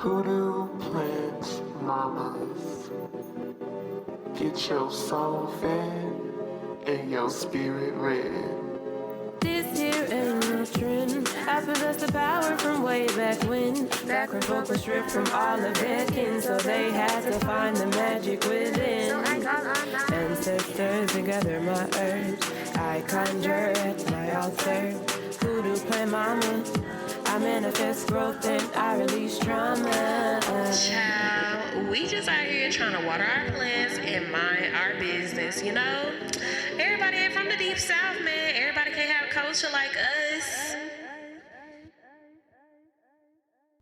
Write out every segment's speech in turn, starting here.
Hoodoo plant mamas, get your soul fed and your spirit read. This here ain't no trend. I possess the power from way back when. Back when folk were stripped from all of their kin, so they had to find the magic within. Ancestors and gather my herbs. I conjure at my altar. Voodoo plant mama. I manifest growth and I release trauma. Child, we just out here trying to water our plants and mind our business, you know? Everybody ain't from the deep south, man. Everybody can't have culture like us.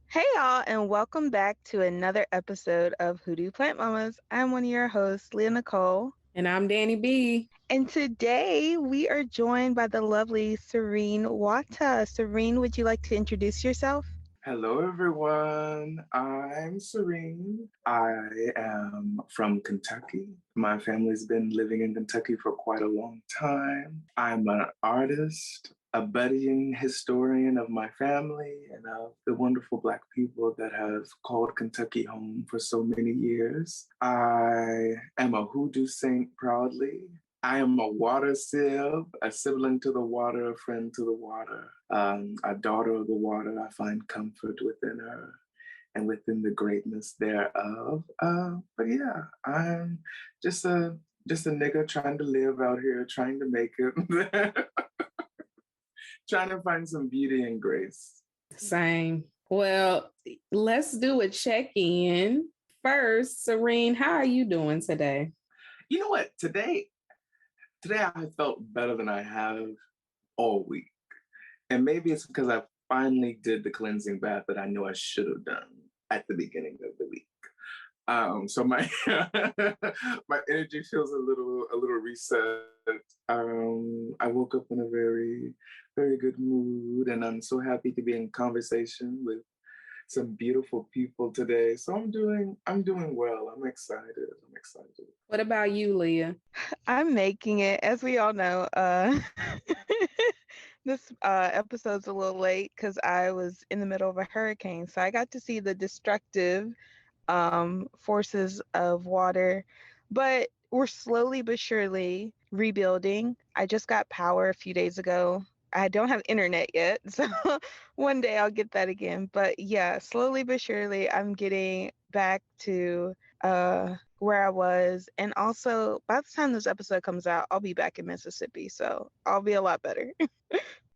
Hey y'all, and welcome back to another episode of Hoodoo Plant Mamas. I'm one of your hosts, Leah Nicole. And I'm Danny B. And today we are joined by the lovely Sirene Wata. Sirene, would you like to introduce yourself? Hello, everyone. I'm Sirene. I am from Kentucky. My family's been living in Kentucky for quite a long time. I'm an artist, a budding historian of my family and of the wonderful Black people that have called Kentucky home for so many years. I am a Hoodoosaint proudly. I am a water sieve, a sibling to the water, a friend to the water, a daughter of the water. I find comfort within her and within the greatness thereof. But yeah, I'm just a nigga trying to live out here, trying to make it, trying to find some beauty and grace. Same. Well, let's do a check-in. First, Sirene, how are you doing today? You know what? Today I felt better than I have all week. And maybe it's because I finally did the cleansing bath that I knew I should have done at the beginning of the week. So my my energy feels a little reset. I woke up in a very, very good mood, and I'm so happy to be in conversation with some beautiful people today. So I'm doing well. I'm excited. What about you, Leah? I'm making it. As we all know, this episode's a little late because I was in the middle of a hurricane. So I got to see the destructive forces of water. But we're slowly but surely rebuilding. I just got power a few days ago. I don't have internet yet, so one day I'll get that again. But yeah, slowly but surely I'm getting back to where I was. And also, by the time this episode comes out, I'll be back in Mississippi, so I'll be a lot better.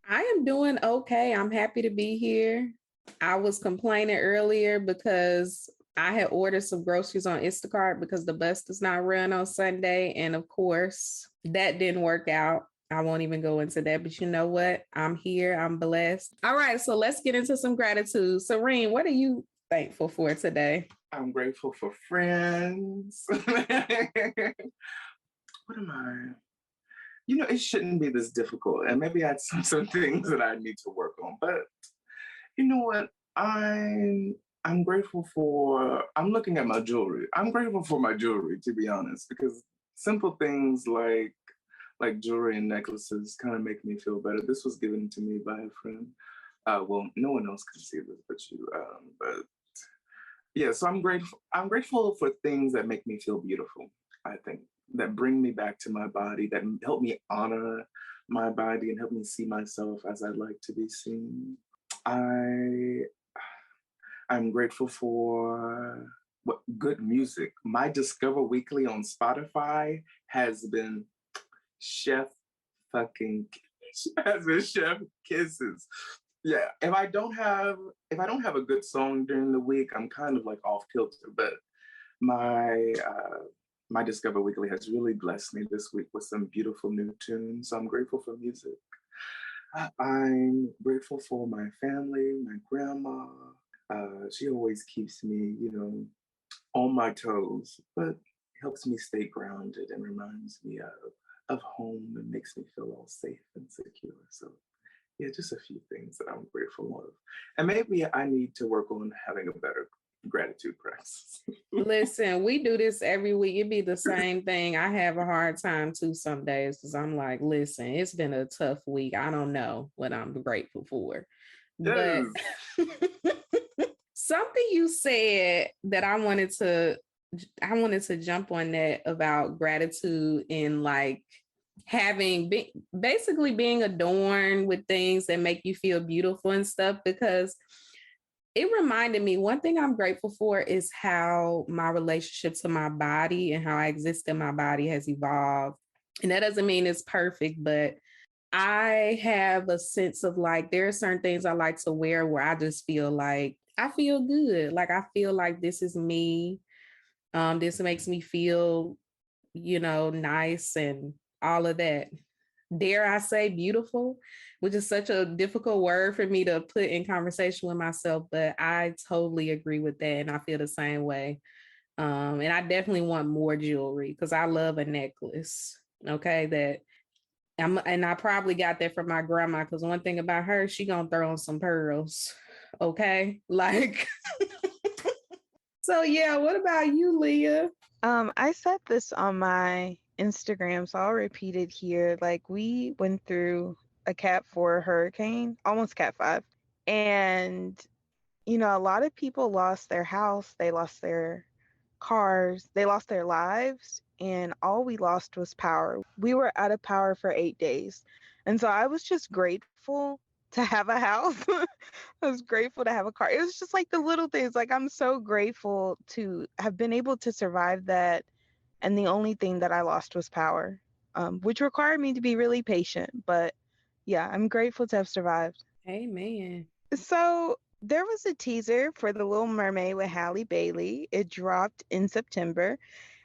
I am doing okay. I'm happy to be here. I was complaining earlier because I had ordered some groceries on Instacart because the bus does not run on Sunday. And of course, that didn't work out. I won't even go into that, but you know what? I'm here. I'm blessed. All right, so let's get into some gratitude. Sirene, what are you thankful for today? I'm grateful for friends. What am I? You know, it shouldn't be this difficult. And maybe I had some things that I need to work on. But you know what? I'm grateful for, I'm looking at my jewelry. I'm grateful for my jewelry, to be honest, because simple things like jewelry and necklaces kind of make me feel better. This was given to me by a friend. Well, no one else can see this but you. But yeah, so I'm grateful. I'm grateful for things that make me feel beautiful, I think, that bring me back to my body, that help me honor my body and help me see myself as I'd like to be seen. I'm grateful for good music. My Discover Weekly on Spotify has been chef kisses. Yeah, if I don't have a good song during the week, I'm kind of like off kilter. But my Discover Weekly has really blessed me this week with some beautiful new tunes. So I'm grateful for music. I'm grateful for my family, my grandma. She always keeps me, on my toes, but helps me stay grounded and reminds me of home and makes me feel all safe and secure. So yeah, just a few things that I'm grateful of. And maybe I need to work on having a better gratitude practice. Listen, we do this every week. It'd be the same thing. I have a hard time too some days because I'm like, listen, it's been a tough week. I don't know what I'm grateful for. Yes. But Something you said that I wanted to jump on that about gratitude and like basically being adorned with things that make you feel beautiful and stuff, because it reminded me, one thing I'm grateful for is how my relationship to my body and how I exist in my body has evolved. And that doesn't mean it's perfect, but I have a sense of like, there are certain things I like to wear where I just feel like I feel good. Like I feel like this is me. This makes me feel, nice and all of that. Dare I say beautiful, which is such a difficult word for me to put in conversation with myself, but I totally agree with that. And I feel the same way. And I definitely want more jewelry because I love a necklace. Okay. And I probably got that from my grandma, because one thing about her, she gonna throw on some pearls. Okay. Like, so yeah, what about you, Leah? I said this on my Instagram, so I'll repeat it here. Like, we went through a Cat 4 hurricane, almost Cat 5. And, a lot of people lost their house, they lost their cars, they lost their lives, and all we lost was power. We were out of power for 8 days. And so I was just grateful to have a house. I was grateful to have a car. It was just like the little things. Like, I'm so grateful to have been able to survive that. And the only thing that I lost was power, which required me to be really patient. But yeah, I'm grateful to have survived. Amen. So there was a teaser for The Little Mermaid with Halle Bailey. It dropped in September.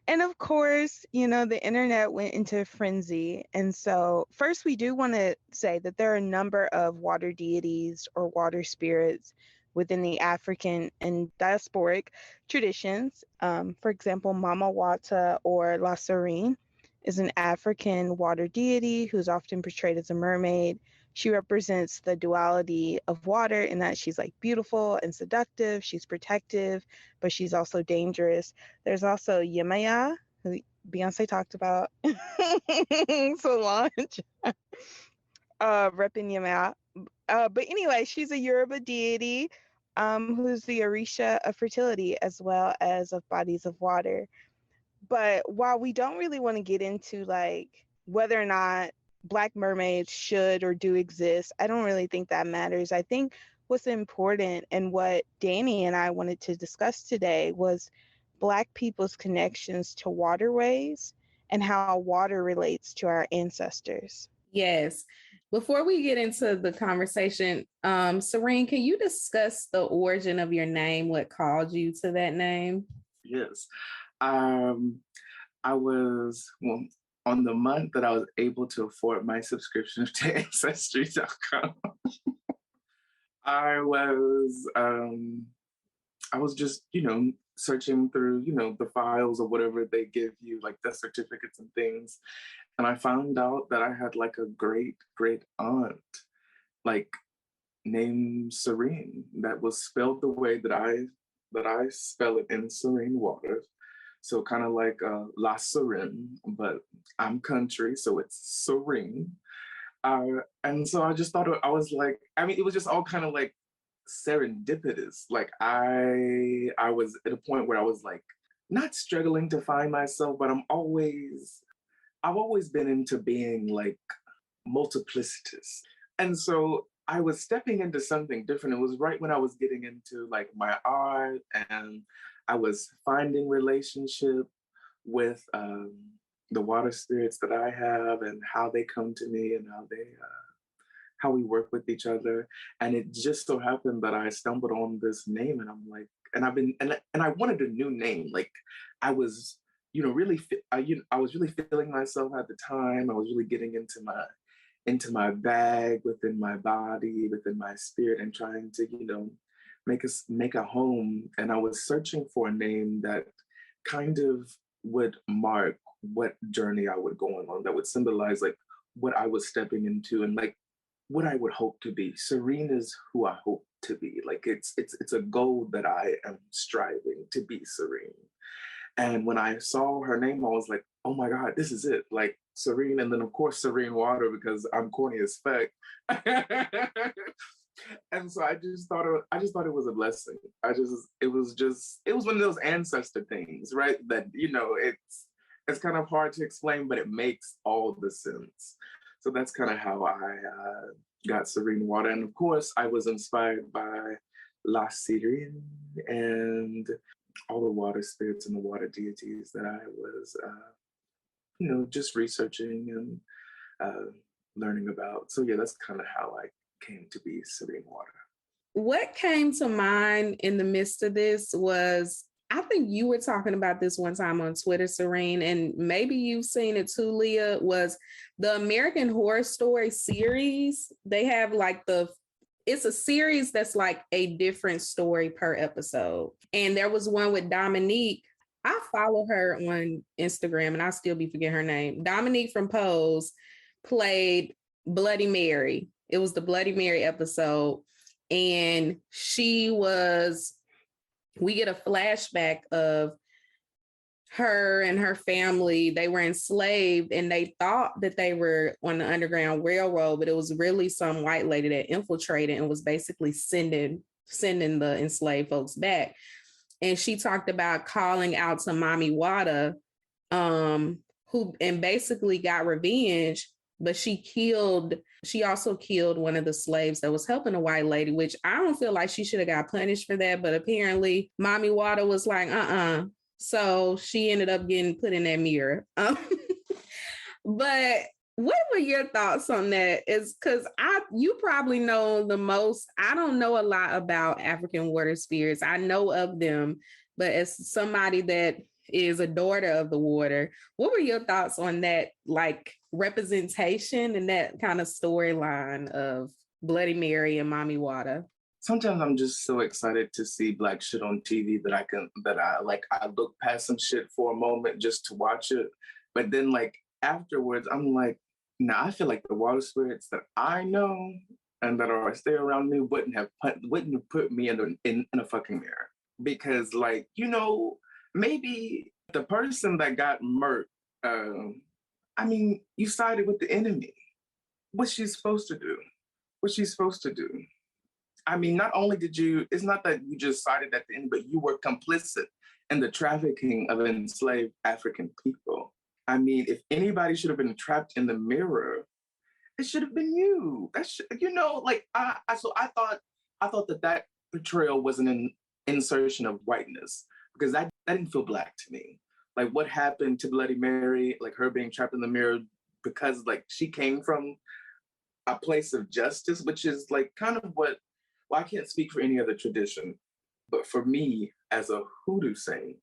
And of course, the internet went into frenzy. And so, first, we do want to say that there are a number of water deities or water spirits within the African and diasporic traditions. For example, Mama Wata or La Sirene is an African water deity who's often portrayed as a mermaid. She represents the duality of water in that she's like beautiful and seductive, she's protective, but she's also dangerous. There's also Yemaya, who Beyonce talked about. Solange, repping Yemaya. But anyway, she's a Yoruba deity who's the Orisha of fertility as well as of bodies of water. But while we don't really want to get into like whether or not Black mermaids should or do exist, I don't really think that matters. I think what's important and what Danny and I wanted to discuss today was Black people's connections to waterways and how water relates to our ancestors. Yes. Before we get into the conversation, Sirene, can you discuss the origin of your name? What called you to that name? Yes. I was, on the month that I was able to afford my subscription to Ancestry.com, I was just, searching through, the files or whatever they give you, like death certificates and things. And I found out that I had like a great, great aunt, like named Sirene, that was spelled the way that I spell it in Sirene Waters. So kind of like La Sirene, but I'm country, so it's Sirene. And so I just thought I was like, it was just all kind of like serendipitous. Like I was at a point where I was like not struggling to find myself, but I've always been into being like multiplicitous. And so I was stepping into something different. It was right when I was getting into like my art, and I was finding relationship with the water spirits that I have and how they come to me and how we work with each other. And it just so happened that I stumbled on this name, and I'm like, and I've been, and I wanted a new name. Like I was, really, I was really feeling myself at the time. I was really getting into my bag, within my body, within my spirit, and trying to, make a home. And I was searching for a name that kind of would mark what journey I would go on, that would symbolize like what I was stepping into and like what I would hope to be. Sirene is who I hope to be. Like it's a goal that I am striving to be Sirene. And when I saw her name, I was like, oh my God, this is it. Like Sirene, and then of course Sirene Water, because I'm corny as fuck. And so I just thought it was a blessing. It was one of those ancestor things, right? That, it's kind of hard to explain, but it makes all the sense. So that's kind of how I got Sirene Wata. And of course, I was inspired by La Sirene and all the water spirits and the water deities that I was, just researching and learning about. So yeah, that's kind of how I came to be Sirene Wata. What came to mind in the midst of this was, I think you were talking about this one time on Twitter, Sirene, and maybe you've seen it too, Leah, was the American Horror Story series. They have it's a series that's like a different story per episode. And there was one with Dominique. I follow her on Instagram and I'll still be forgetting her name. Dominique from Pose played Bloody Mary. It was the Bloody Mary episode. And we get a flashback of her and her family. They were enslaved and they thought that they were on the Underground Railroad, but it was really some white lady that infiltrated and was basically sending the enslaved folks back. And she talked about calling out to Mommy Wata, who basically got revenge, but she also killed one of the slaves that was helping a white lady, which I don't feel like she should have got punished for that. But apparently Mommy Wata was like, So she ended up getting put in that mirror. But what were your thoughts on that? Is because you probably know the most. I don't know a lot about African water spirits. I know of them, but as somebody that is a daughter of the water, what were your thoughts on that, like representation and that kind of storyline of Bloody Mary and Mommy Wata? Sometimes I'm just so excited to see Black shit on TV that I look past some shit for a moment just to watch it. But then afterwards, I'm like, nah, I feel like the water spirits that I know and that are stay around me wouldn't have put me in a fucking mirror. Because maybe the person that got murked, you sided with the enemy. What's she supposed to do? Not only it's not that you just sided at the end, but you were complicit in the trafficking of enslaved African people. If anybody should have been trapped in the mirror, it should have been you. I thought that portrayal was an insertion of whiteness, because that didn't feel Black to me. Like what happened to Bloody Mary, like her being trapped in the mirror because she came from a place of justice, which is kind of what, well, I can't speak for any other tradition, but for me as a Hoodoosaint,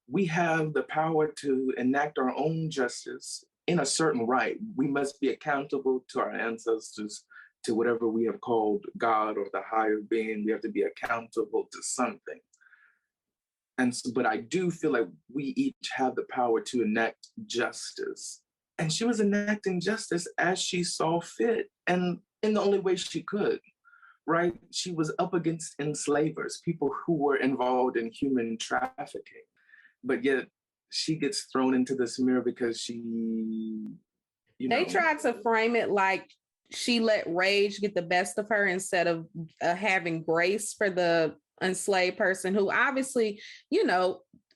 we have the power to enact our own justice in a certain right. We must be accountable to our ancestors, to whatever we have called God or the higher being. We have to be accountable to something. But I do feel like we each have the power to enact justice. And she was enacting justice as she saw fit and in the only way she could, right? She was up against enslavers, people who were involved in human trafficking. But yet she gets thrown into this mirror because she, They tried to frame it like she let rage get the best of her instead of having grace for the enslaved person who obviously,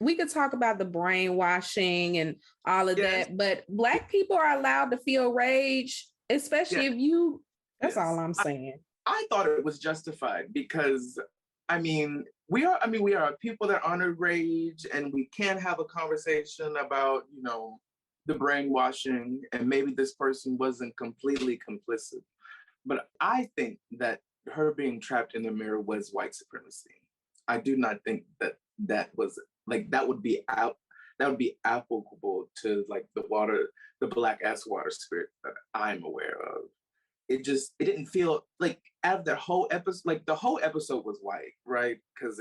we could talk about the brainwashing and all of that, but Black people are allowed to feel rage, especially if you, that's all I'm saying. I thought it was justified because, we are people that honor rage, and we can have a conversation about, the brainwashing, and maybe this person wasn't completely complicit. But I think that her being trapped in the mirror was white supremacy. I do not think that was that would be applicable to the Black ass water spirit that I'm aware of. It didn't feel out of the whole episode, the whole episode was white, right? Because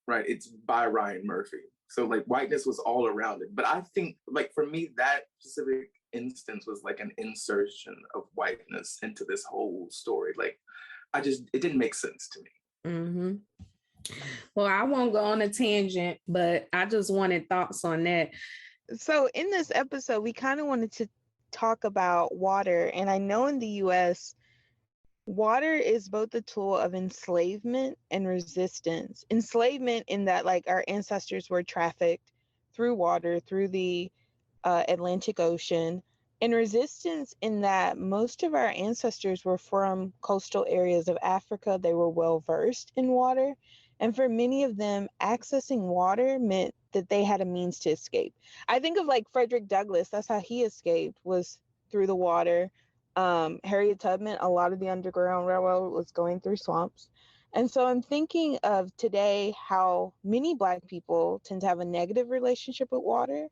it's by Ryan Murphy. So whiteness was all around it. But I think for me, that specific instance was an insertion of whiteness into this whole story. It didn't make sense to me. Mm-hmm. Well, I won't go on a tangent, but I just wanted thoughts on that. So in this episode, we kind of wanted to talk about water. And I know in the US, Water is both a tool of enslavement and resistance. Enslavement in that like our ancestors were trafficked through water, through the Atlantic Ocean, and resistance in that most of our ancestors were from coastal areas of Africa. They were well versed in water. And for many of them, accessing water meant that they had a means to escape. I think of like Frederick Douglass, that's how he escaped, was through the water. Harriet Tubman, a lot of the Underground Railroad was going through swamps. And so I'm thinking of today how many Black people tend to have a negative relationship with water,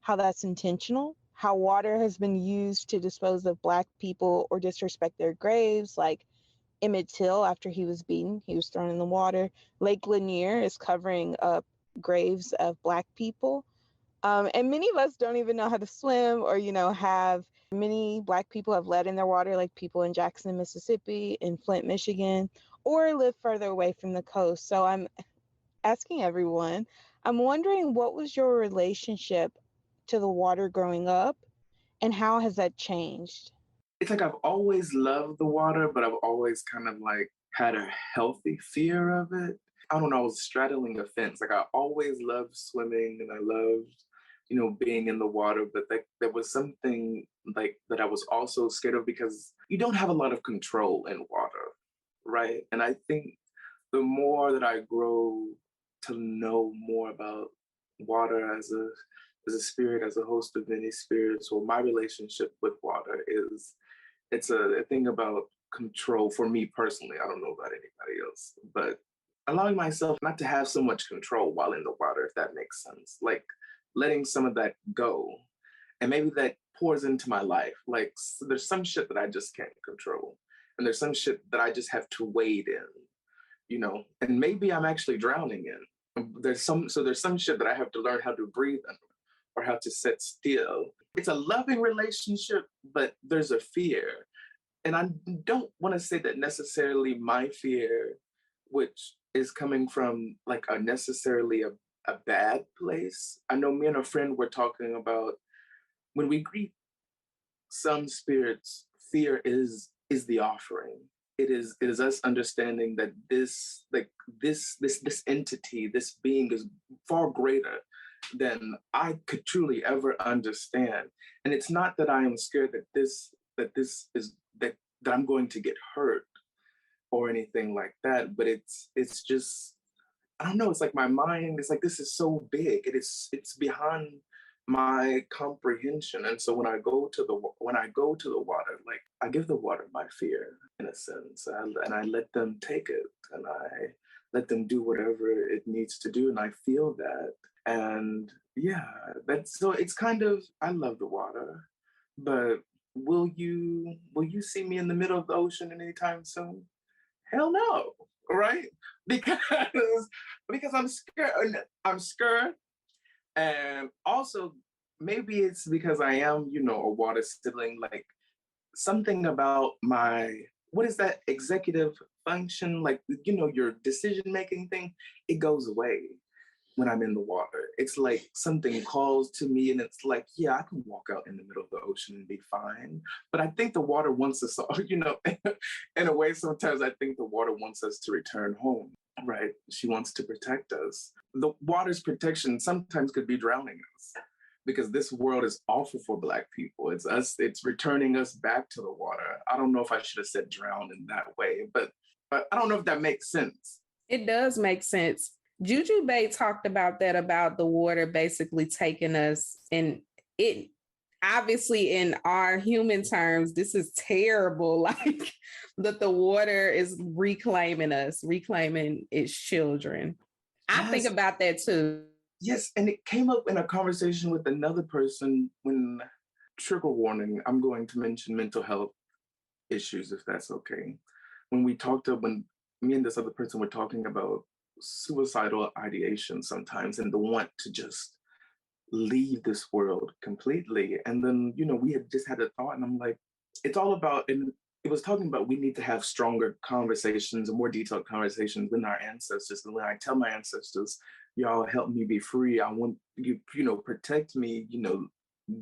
how that's intentional, how water has been used to dispose of Black people or disrespect their graves, like Emmett Till after he was beaten, he was thrown in the water. Lake Lanier is covering up graves of Black people. And many of us don't even know how to swim or, have many Black people have lead in their water, like people in Jackson, Mississippi, in Flint, Michigan, or live further away from the coast. So I'm asking everyone, I'm wondering what was your relationship to the water growing up and how has that changed? It's like I've always loved the water, but I've always kind of like had a healthy fear of it. I don't know, I was straddling a fence. Like I always loved swimming and I loved, being in the water, but there was something like that I was also scared of because you don't have a lot of control in water, right? And I think the more that I grow to know more about water as a spirit, as a host of many spirits, or my relationship with water is it's a thing about control for me personally. I don't know about anybody else, but allowing myself not to have so much control while in the water, if that makes sense. Like letting some of that go. And maybe that pours into my life. Like there's some shit that I just can't control. And there's some shit that I just have to wade in, and maybe I'm actually drowning in. There's some shit that I have to learn how to breathe in or how to sit still. It's a loving relationship, but there's a fear. And I don't want to say that necessarily my fear, which is coming from like a necessarily a bad place. I know me and a friend were talking about when we greet some spirits, fear is the offering. It is us understanding that this entity, this being is far greater than I could truly ever understand. And it's not that I am scared that I'm going to get hurt or anything like that, but it's just, I don't know, it's like my mind is like, this is so big. It's beyond my comprehension. And so when I go to the water, like I give the water my fear in a sense, and I let them take it, and I let them do whatever it needs to do, and I feel that. And yeah, that's so it's kind of, I love the water, but will you see me in the middle of the ocean anytime soon? Hell no, right? Because I'm scared. I'm scared, and also maybe it's because I am, a water sibling. Like something about my, what is that executive function? Like your decision making thing. It goes away when I'm in the water. It's like something calls to me and it's like, yeah, I can walk out in the middle of the ocean and be fine. But I think the water wants us all, in a way, sometimes I think the water wants us to return home, right? She wants to protect us. The water's protection sometimes could be drowning us because this world is awful for Black people. It's returning us back to the water. I don't know if I should have said drown in that way, but I don't know if that makes sense. It does make sense. Juju Bay talked about that, about the water basically taking us, and it obviously in our human terms, this is terrible, like that the water is reclaiming us, reclaiming its children. I think about that too. Yes, and it came up in a conversation with another person when, trigger warning, I'm going to mention mental health issues, if that's okay. When me and this other person were talking about suicidal ideation sometimes and the want to just leave this world completely. And then, we had just had a thought and I'm like, it's all about, and it was talking about we need to have stronger conversations and more detailed conversations with our ancestors. And when I tell my ancestors, y'all help me be free, I want you, protect me,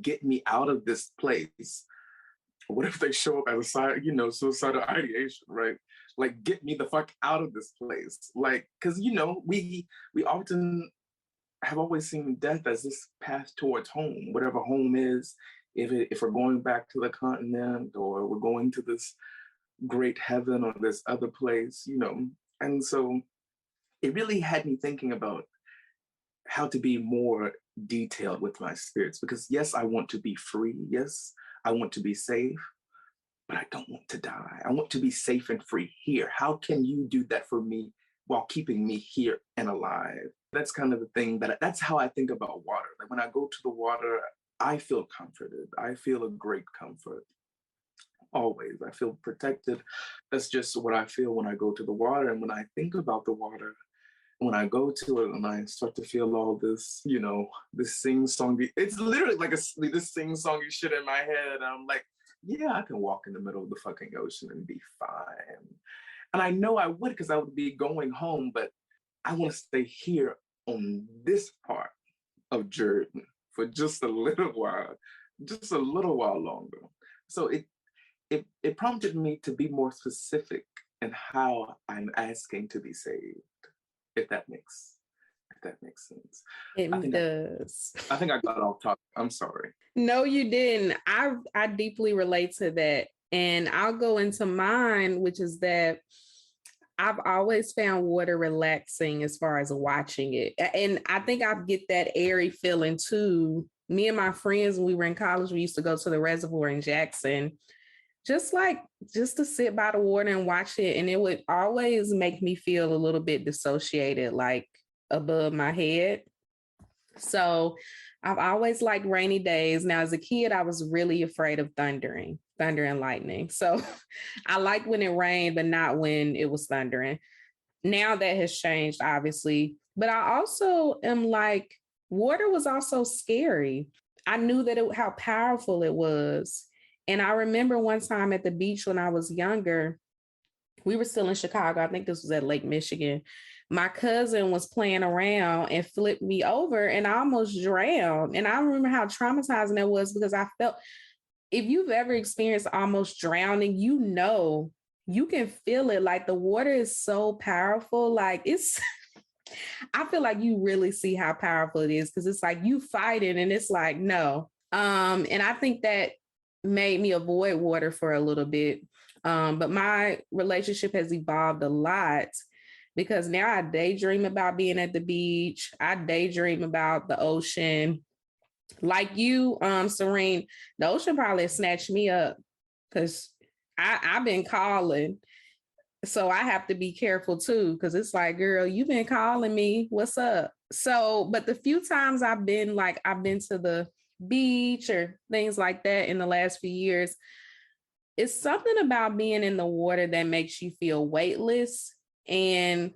get me out of this place. what if they show up as a side, suicidal ideation, right? Like, get me the fuck out of this place. Like, because, we often have always seen death as this path towards home, whatever home is, if we're going back to the continent or we're going to this great heaven or this other place, And so it really had me thinking about how to be more detailed with my spirits, because yes, I want to be free. Yes, I want to be safe, but I don't want to die. I want to be safe and free here. How can you do that for me while keeping me here and alive? That's kind of the thing that's how I think about water. Like when I go to the water, I feel comforted. I feel a great comfort. Always. I feel protected. That's just what I feel when I go to the water. And when I think about the water, when I go to it and I start to feel all this, this sing-songy, it's literally like this sing-songy shit in my head. And I'm like, yeah, I can walk in the middle of the fucking ocean and be fine. And I know I would, because I would be going home, but I want to stay here on this part of Jordan for just a little while longer. So it prompted me to be more specific in how I'm asking to be saved, if that makes sense. It does. I think I got off topic. I'm sorry. No, you didn't. I deeply relate to that. And I'll go into mine, which is that I've always found water relaxing as far as watching it. And I think I get that airy feeling too. Me and my friends, when we were in college, we used to go to the reservoir in Jackson, just to sit by the water and watch it. And it would always make me feel a little bit dissociated, like above my head. So I've always liked rainy days. Now, as a kid, I was really afraid of thunder and lightning. So I liked when it rained, but not when it was thundering. Now that has changed, obviously. But I also am like, water was also scary. I knew how powerful it was. And I remember one time at the beach when I was younger, we were still in Chicago. I think this was at Lake Michigan. My cousin was playing around and flipped me over and I almost drowned. And I remember how traumatizing that was, because I felt, if you've ever experienced almost drowning, you can feel it. Like the water is so powerful. Like I feel like you really see how powerful it is, because it's like you fighting and it's like, no. And I think that made me avoid water for a little bit. But my relationship has evolved a lot, because now I daydream about being at the beach. I daydream about the ocean. Like you, Sirene, the ocean probably snatched me up, because I've been calling. So I have to be careful too, because it's like, girl, you've been calling me. What's up? So, but the few times I've been to the beach or things like that in the last few years, it's something about being in the water that makes you feel weightless. And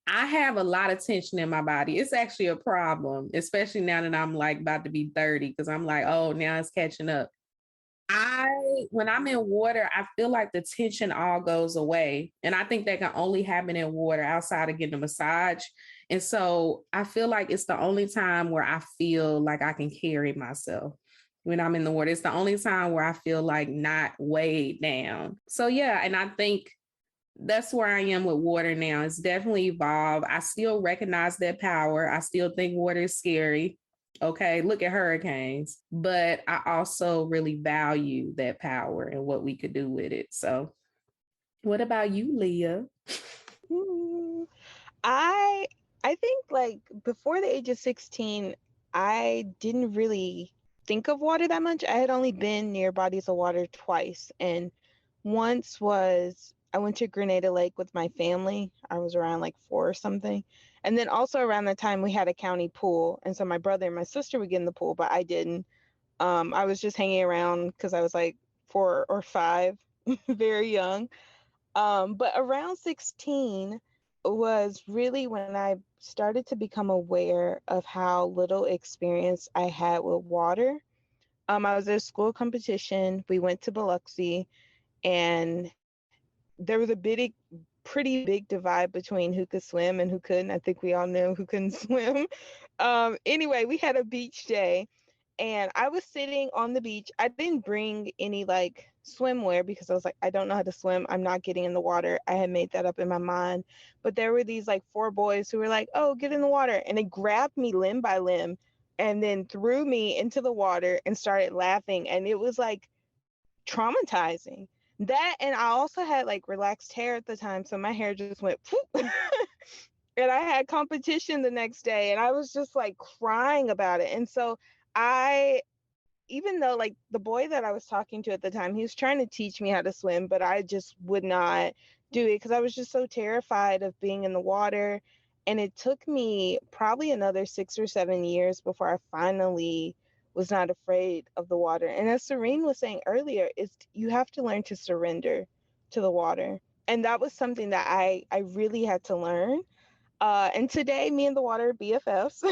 I have a lot of tension in my body. It's actually a problem, especially now that I'm like about to be 30, because I'm like, oh, now it's catching up. When I'm in water, I feel like the tension all goes away. And I think that can only happen in water outside of getting a massage. And so I feel like it's the only time where I feel like I can carry myself when I'm in the water. It's the only time where I feel like not weighed down. So yeah, and I think that's where I am with water now. It's definitely evolved. I still recognize that power. I still think water is scary. Okay, look at hurricanes. But I also really value that power and what we could do with it. So what about you, Leah? I think like before the age of 16, I didn't really think of water that much. I had only been near bodies of water twice. And once was I went to Grenada Lake with my family. I was around like 4 or something. And then also around the time we had a county pool. And so my brother and my sister would get in the pool, but I didn't. I was just hanging around because I was like 4 or 5, very young. But around 16 was really when I started to become aware of how little experience I had with water. I was at a school competition. We went to Biloxi, and there was a pretty big divide between who could swim and who couldn't. I think we all knew who couldn't swim. Anyway, we had a beach day, And I was sitting on the beach. I didn't bring any like swimwear because I was like, I don't know how to swim. I'm not getting in the water. I had made that up in my mind. But there were these like four boys who were like, oh, get in the water. And they grabbed me limb by limb and then threw me into the water and started laughing. And it was like traumatizing. That, and I also had like relaxed hair at the time. So my hair just went poof. And I had competition the next day and I was just like crying about it. And so I, even though like the boy that I was talking to at the time, he was trying to teach me how to swim, but I just would not do it because I was just so terrified of being in the water. And it took me probably another 6 or 7 years before I finally was not afraid of the water. And as Serene was saying earlier, is you have to learn to surrender to the water. And that was something that I really had to learn. And today, me and the water are BFFs.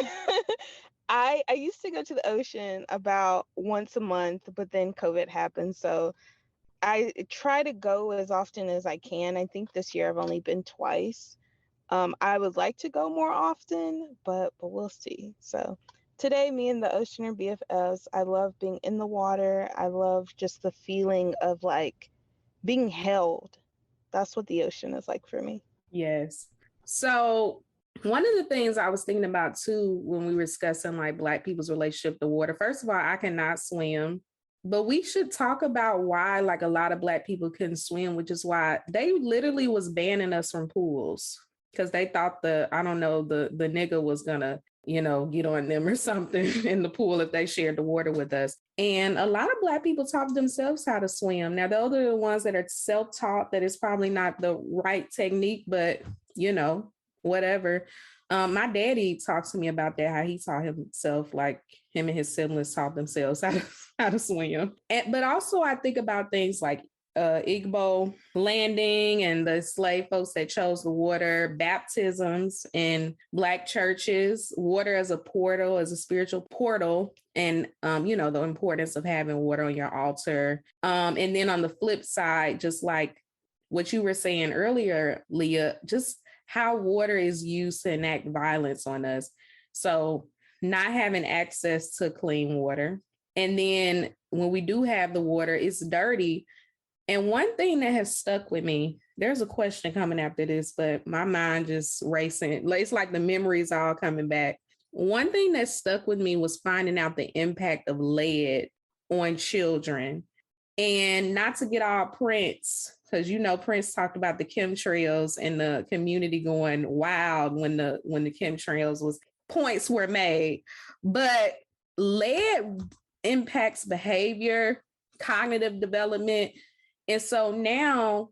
I used to go to the ocean about once a month, but then COVID happened. So I try to go as often as I can. I think this year I've only been twice. I would like to go more often, but we'll see. So today, me and the ocean are BFFs. I love being in the water. I love just the feeling of like being held. That's what the ocean is like for me. Yes. So one of the things I was thinking about too when we were discussing like Black people's relationship to water, first of all, I cannot swim, but we should talk about why like a lot of Black people couldn't swim, which is why they literally was banning us from pools because they thought the nigga was gonna, get on them or something in the pool if they shared the water with us. And a lot of Black people taught themselves how to swim. Now, those are the ones that are self-taught, that is probably not the right technique, but whatever. My daddy talks to me about that, how he taught himself, like him and his siblings taught themselves how to swim. But also I think about things like Igbo landing and the slave folks that chose the water, baptisms in Black churches, water as a portal, as a spiritual portal, and the importance of having water on your altar. And then on the flip side, just like what you were saying earlier, Leah, just how water is used to enact violence on us. So not having access to clean water. And then when we do have the water, it's dirty. And one thing that has stuck with me, there's a question coming after this, but my mind just racing. It's like the memories all coming back. One thing that stuck with me was finding out the impact of lead on children. And not to get all Prince, because Prince talked about the chemtrails and the community going wild when the chemtrails points were made. But lead impacts behavior, cognitive development. And so now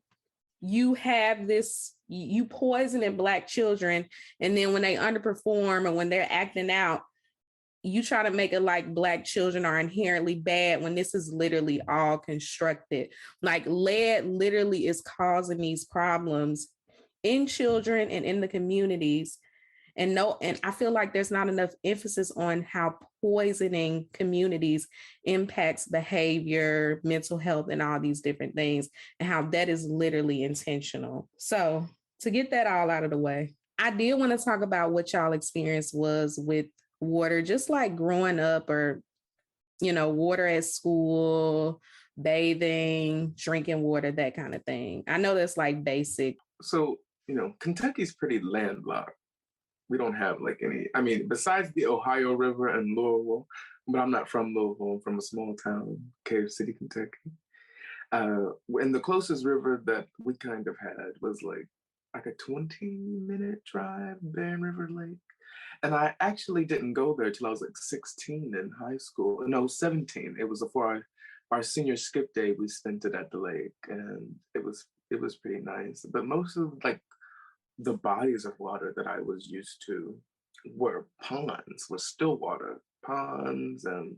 you have this, you poisoning Black children. And then when they underperform and when they're acting out, you try to make it like Black children are inherently bad when this is literally all constructed. Like lead literally is causing these problems in children and in the communities. And I feel like there's not enough emphasis on how poisoning communities impacts behavior, mental health, and all these different things, and how that is literally intentional. So to get that all out of the way, I did want to talk about what y'all experience was with water, just like growing up, or, water at school, bathing, drinking water, that kind of thing. I know that's like basic. So, Kentucky's pretty landlocked. We don't have like any, besides the Ohio River and Louisville, but I'm not from Louisville, I'm from a small town, Cave City, Kentucky. And the closest river that we kind of had was like a 20-minute drive, Barren River Lake. And I actually didn't go there till I was like 16 in high school. No, 17. It was for our senior skip day. We spent it at the lake, and it was pretty nice. But most of like the bodies of water that I was used to were ponds, were still water, ponds and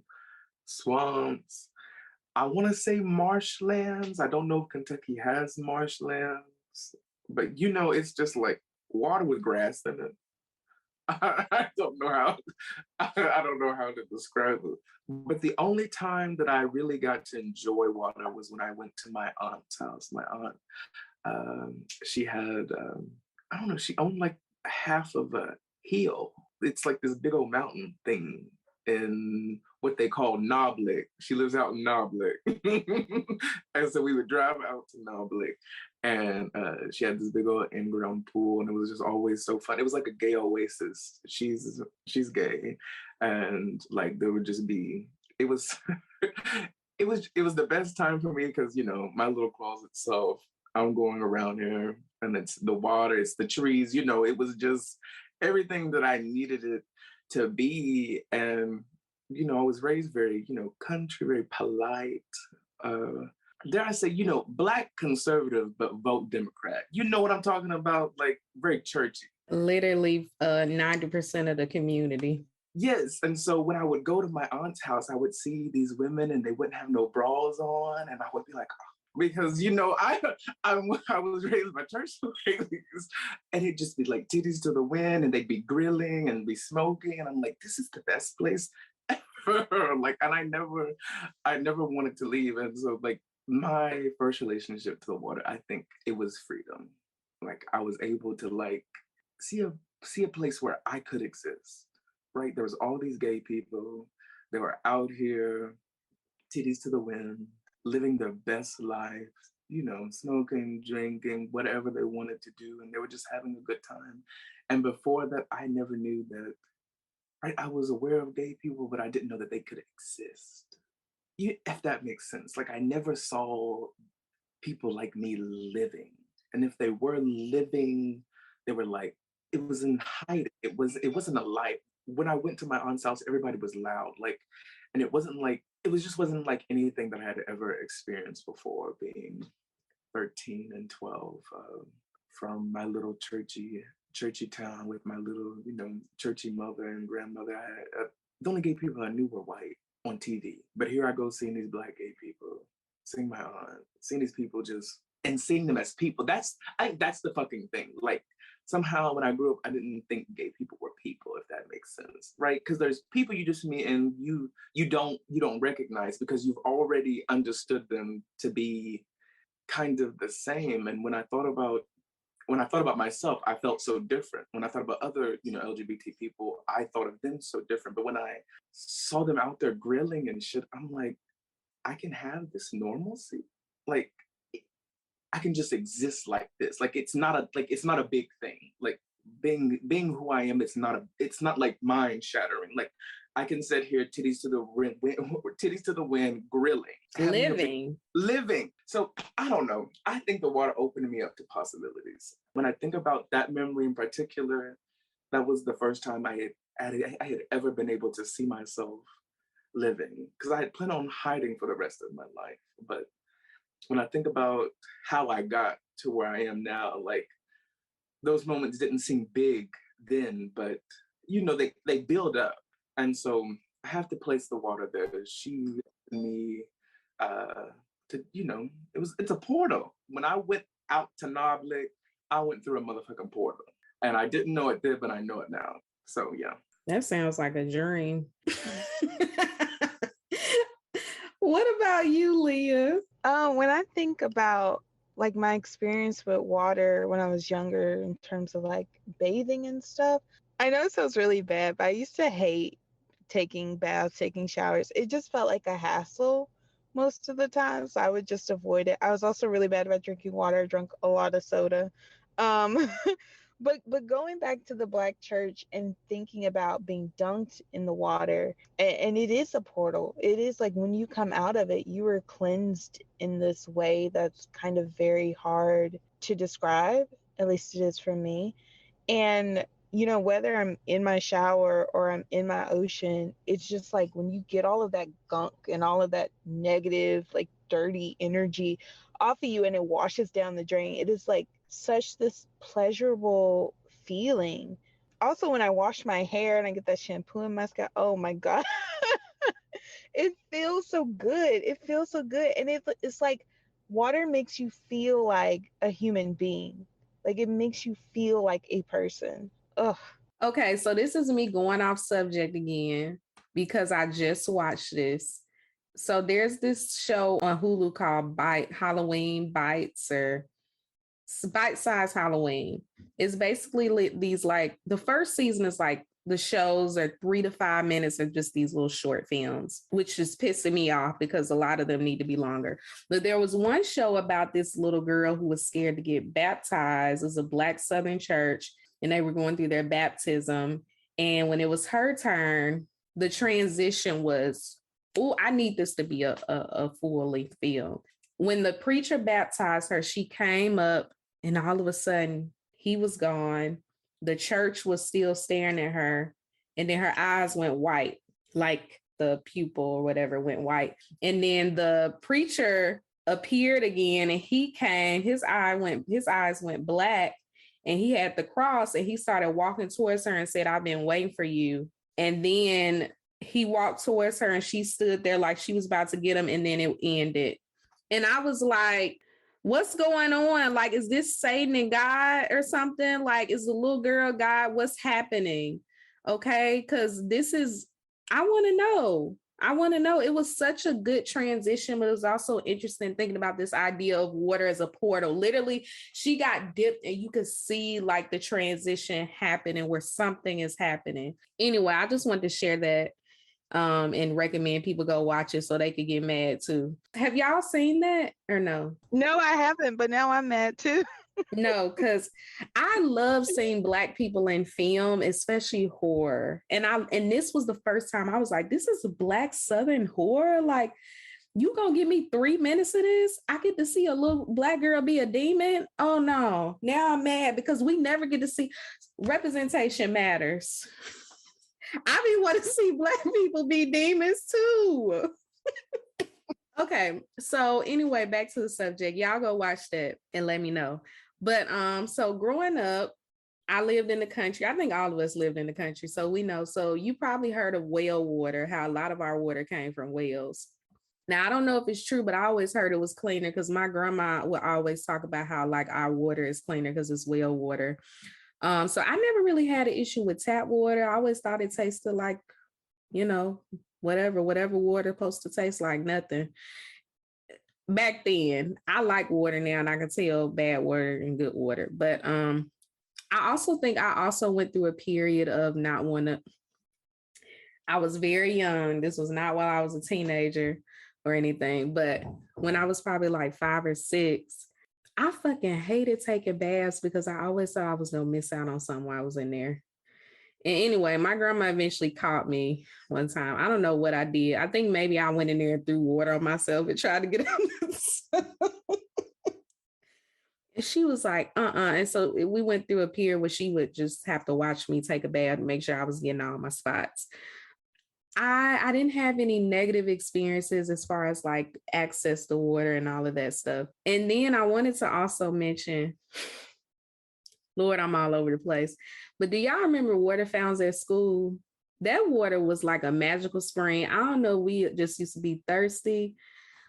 swamps. I want to say marshlands. I don't know if Kentucky has marshlands, but it's just like water with grass in it. I don't know how to describe it. But the only time that I really got to enjoy water was when I went to my aunt's house. My aunt, she had, I don't know, she owned like half of a hill. It's like this big old mountain thing in what they call Noblik. She lives out in Noblik. And so we would drive out to Noblik, and she had this big old in-ground pool, and it was just always so fun. It was like a gay oasis. She's gay, and like there would just be, it was it was the best time for me because, you know, my little closet self, I'm going around here and it's the water, it's the trees, you know, it was just everything that I needed it to be. And, you know, I was raised very, you know, country, very polite. Dare I say, you know, Black conservative, but vote Democrat. You know what I'm talking about? Like very churchy. Literally 90% of the community. Yes. And so when I would go to my aunt's house, I would see these women and they wouldn't have no bras on. And I would be like, oh, because, you know, I was raised by church ladies, and it'd just be like titties to the wind, and they'd be grilling and be smoking. And I'm like, this is the best place ever. Like, and I never wanted to leave. And so like my first relationship to the water, I think it was freedom. Like I was able to like see a place where I could exist. Right? There was all these gay people. They were out here, titties to the wind, living their best life, you know, smoking, drinking, whatever they wanted to do. And they were just having a good time. And before that, I never knew that, right? I was aware of gay people, but I didn't know that they could exist. If that makes sense. Like I never saw people like me living. And if they were living, they were like, it was in hiding. It wasn't a life. When I went to my aunt's house, everybody was loud, like, and it wasn't like, wasn't like anything that I had ever experienced before, being 13 and 12, from my little churchy town with my little, you know, churchy mother and grandmother. The only gay people I knew were white on TV, but here I go seeing these Black gay people, seeing my aunt, seeing these people just, and seeing them as people. I think that's the fucking thing. Like, somehow when I grew up, I didn't think gay people were people, if that makes sense, right? Because there's people you just meet and you don't recognize because you've already understood them to be kind of the same. And when I thought about myself, I felt so different. When I thought about other, you know, LGBT people, I thought of them so different. But when I saw them out there grilling and shit, I'm like, I can have this normalcy. Like, I can just exist like this. Like it's not a big thing. Like being who I am, it's not like mind shattering. Like I can sit here, titties to the wind, grilling, living. So I don't know. I think the water opened me up to possibilities. When I think about that memory in particular, that was the first time I had ever been able to see myself living, because I had planned on hiding for the rest of my life, but when I think about how I got to where I am now, like those moments didn't seem big then, but you know, they build up. And so I have to place the water there. She and me to, you know, it's a portal. When I went out to Noblik, I went through a motherfucking portal. And I didn't know it then, but I know it now. So yeah. That sounds like a dream. What about you, Leah? When I think about like my experience with water when I was younger in terms of like bathing and stuff, I know it sounds really bad, but I used to hate taking baths, taking showers. It just felt like a hassle most of the time, so I would just avoid it. I was also really bad about drinking water. I drank a lot of soda. Um, but going back to the Black church and thinking about being dunked in the water, and it is a portal. It is like when you come out of it, you are cleansed in this way that's kind of very hard to describe. At least it is for me. And you know, whether I'm in my shower or I'm in my ocean, it's just like when you get all of that gunk and all of that negative, like dirty energy off of you and it washes down the drain, it is like such this pleasurable feeling. Also, when I wash my hair and I get that shampoo and mascara, oh my God, it feels so good. It feels so good. And it's like water makes you feel like a human being. Like it makes you feel like a person. Ugh. Okay, so this is me going off subject again because I just watched this. So there's this show on Hulu called Halloween Bites or bite-sized Halloween. It's basically these, like, the first season is like the shows are 3 to 5 minutes of just these little short films, which is pissing me off because a lot of them need to be longer. But there was one show about this little girl who was scared to get baptized. It was a Black Southern church, and they were going through their baptism. And when it was her turn, the transition was, oh, I need this to be a full-length film. When the preacher baptized her, she came up, and all of a sudden, he was gone. The church was still staring at her, and then her eyes went white, like the pupil or whatever went white. And then the preacher appeared again, and he came, his eyes went black, and he had the cross, and he started walking towards her and said, "I've been waiting for you." And then he walked towards her, and she stood there like she was about to get him, and then it ended. And I was like, what's going on? Like, is this Satan and God or something? Like, is the little girl God? What's happening? Okay, because I want to know. I want to know. It was such a good transition, but it was also interesting thinking about this idea of water as a portal. Literally, she got dipped and you could see like the transition happening where something is happening. Anyway, I just wanted to share that and recommend people go watch it so they could get mad too. Have y'all seen that or no? No, I haven't, but now I'm mad too. No, because I love seeing Black people in film, especially horror. And this was the first time I was like, this is a Black Southern horror. Like, you gonna give me 3 minutes of this? I get to see a little Black girl be a demon? Oh no. Now I'm mad because we never get to see. Representation matters. I be wanting to see Black people be demons too. Okay, so anyway, back to the subject. Y'all go watch that and let me know. But so growing up, I lived in the country. I think all of us lived in the country, so we know. So you probably heard of well water, how a lot of our water came from wells. Now, I don't know if it's true, but I always heard it was cleaner because my grandma would always talk about how like our water is cleaner because it's well water. So I never really had an issue with tap water. I always thought it tasted like, you know, whatever water supposed to taste like, nothing. Back then, I like water now, and I can tell bad water and good water. But I also think I also went through a period of not wanting to. I was very young. This was not while I was a teenager or anything, but when I was probably like 5 or 6, I fucking hated taking baths because I always thought I was gonna miss out on something while I was in there. And anyway, my grandma eventually caught me one time. I don't know what I did. I think maybe I went in there and threw water on myself and tried to get out. And she was like, And so we went through a period where she would just have to watch me take a bath and make sure I was getting all my spots. I didn't have any negative experiences as far as like access to water and all of that stuff. And then I wanted to also mention, Lord, I'm all over the place. But do y'all remember water fountains at school? That water was like a magical spring. I don't know, we just used to be thirsty.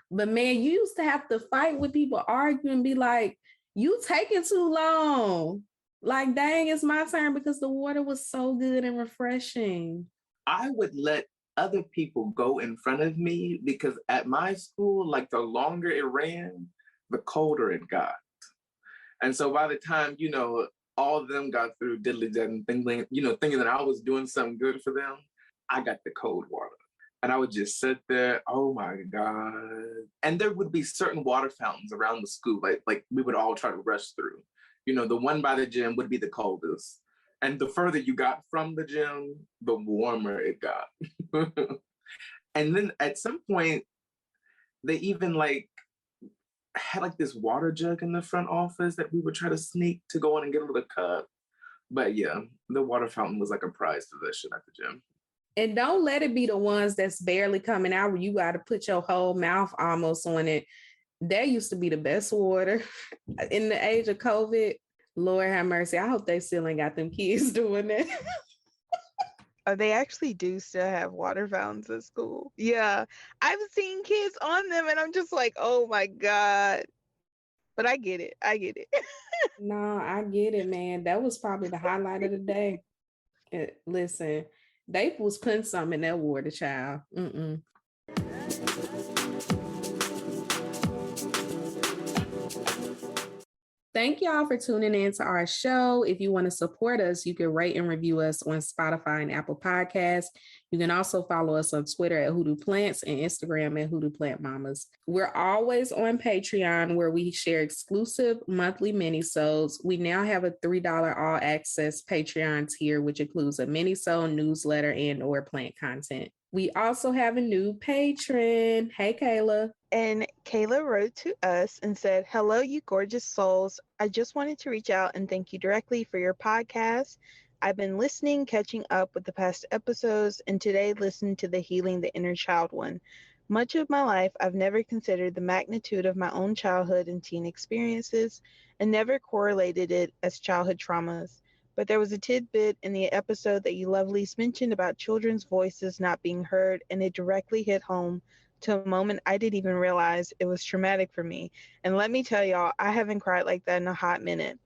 But man, you used to have to fight with people, argue and be like, you taking too long. Like, dang, it's my turn, because the water was so good and refreshing. I would let other people go in front of me because at my school, like the longer it ran, the colder it got. And so by the time, you know, all of them got through diddly and thinking that I was doing something good for them, I got the cold water. And I would just sit there, oh my God. And there would be certain water fountains around the school, like we would all try to rush through. You know, the one by the gym would be the coldest. And the further you got from the gym, the warmer it got. And then at some point, they even had like this water jug in the front office that we would try to sneak to go in and get a little cup. But yeah, the water fountain was like a prized possession at the gym. And don't let it be the ones that's barely coming out where you got to put your whole mouth almost on it. That used to be the best water. In the age of COVID, Lord have mercy. I hope they still ain't got them kids doing that. They actually do still have water fountains at school. Yeah, I've seen kids on them and I'm just like, oh my God. But I get it. No, I get it, man. That was probably the highlight of the day. Listen, they was putting something in that water, child. Thank y'all for tuning in to our show. If you want to support us, you can rate and review us on Spotify and Apple Podcasts. You can also follow us on Twitter at Hoodoo Plants and Instagram at Hoodoo Plant Mamas. We're always on Patreon, where we share exclusive monthly mini-sodes. We now have a $3 all-access Patreon tier, which includes a mini-sode, newsletter, and or plant content. We also have a new patron. Hey, Kayla. And Kayla wrote to us and said, "Hello, you gorgeous souls. I just wanted to reach out and thank you directly for your podcast. I've been listening, catching up with the past episodes, and today listened to the Healing the Inner Child one. Much of my life, I've never considered the magnitude of my own childhood and teen experiences and never correlated it as childhood traumas. But there was a tidbit in the episode that you lovelies mentioned about children's voices not being heard, and it directly hit home to a moment I didn't even realize it was traumatic for me. And let me tell y'all, I haven't cried like that in a hot minute.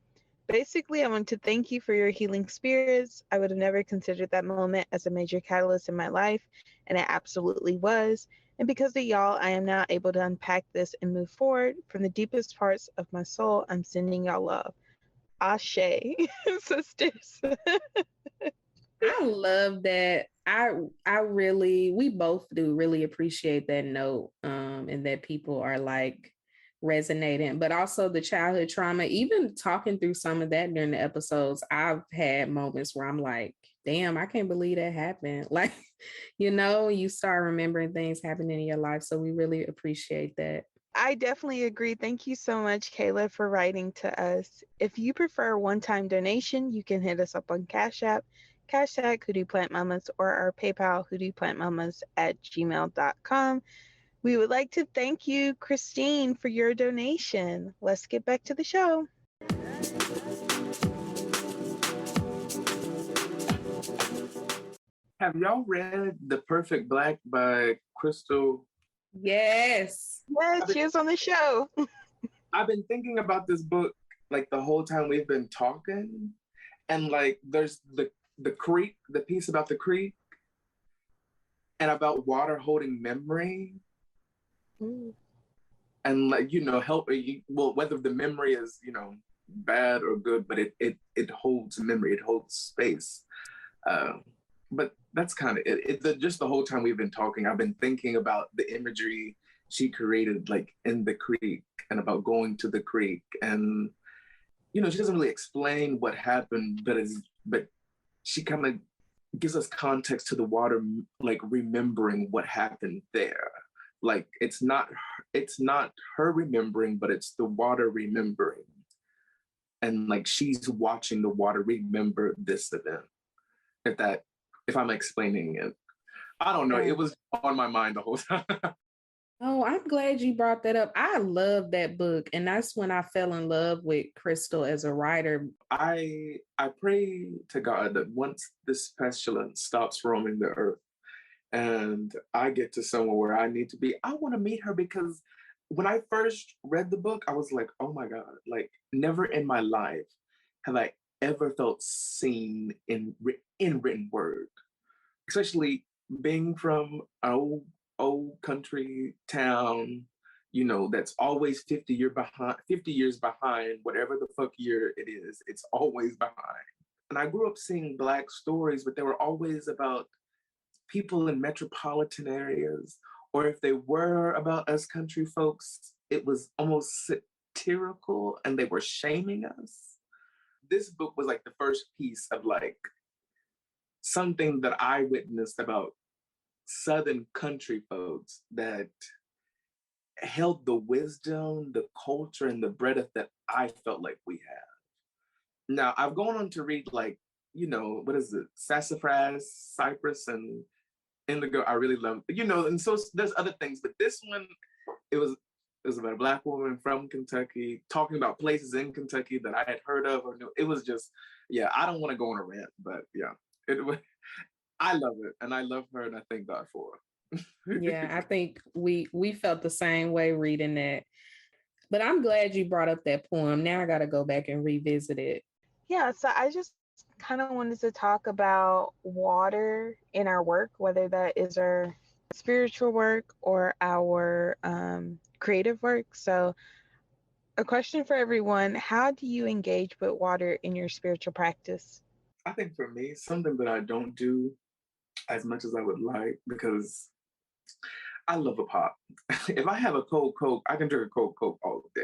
Basically, I want to thank you for your healing spirits. I would have never considered that moment as a major catalyst in my life, and it absolutely was. And because of y'all, I am now able to unpack this and move forward. From the deepest parts of my soul, I'm sending y'all love. Ashe, sisters." I love that. We both do really appreciate that note, and that people are like resonating, but also the childhood trauma. Even talking through some of that during the episodes, I've had moments where I'm like, damn, I can't believe that happened. Like, you start remembering things happening in your life. So we really appreciate that. I definitely agree. Thank you so much, Kayla, for writing to us. If you prefer a one-time donation, you can hit us up on Cash App, # Hoodoo Plant Mamas, or our PayPal, hoodooplantmamas@gmail.com. We would like to thank you, Christine, for your donation. Let's get back to the show. Have y'all read The Perfect Black by Crystal? Yes. Yes, she is on the show. I've been thinking about this book like the whole time we've been talking. And like there's the creek, the piece about the creek and about water holding memory. And like, help whether the memory is, bad or good, but it holds memory, it holds space. But that's kind of it. Just the whole time we've been talking, I've been thinking about the imagery she created, like in the creek, and about going to the creek. And, she doesn't really explain what happened, but she kind of gives us context to the water, like remembering what happened there. Like it's not her remembering, but it's the water remembering. And like she's watching the water remember this event. If I'm explaining it. I don't know. It was on my mind the whole time. Oh, I'm glad you brought that up. I love that book. And that's when I fell in love with Crystal as a writer. I pray to God that once this pestilence stops roaming the earth and I get to somewhere where I need to be, I want to meet her, because when I first read the book, I was like, oh my God, like never in my life have I ever felt seen in written word, especially being from an old country town, that's always 50 years behind whatever the fuck year it is. It's always behind. And I grew up seeing Black stories, but they were always about people in metropolitan areas, or if they were about us country folks, it was almost satirical and they were shaming us. This book was like the first piece of like something that I witnessed about Southern country folks that held the wisdom, the culture, and the breadth that I felt like we have. Now, I've gone on to read like, what is it? Sassafras, Cypress, and Indigo. I really love, and so there's other things, but this one, it was about a Black woman from Kentucky talking about places in Kentucky that I had heard of or knew. It was just, yeah, I don't want to go on a rant, but yeah, I love it, and I love her, and I thank God for her. Yeah, I think we felt the same way reading that. But I'm glad you brought up that poem. Now I got to go back and revisit it. Yeah, so I just kind of wanted to talk about water in our work, whether that is our spiritual work or our creative work. So A question for everyone. How do you engage with water in your spiritual practice? I think for me, something that I don't do as much as I would like, because I love a pop. If I have a cold Coke, I can drink a cold Coke all day.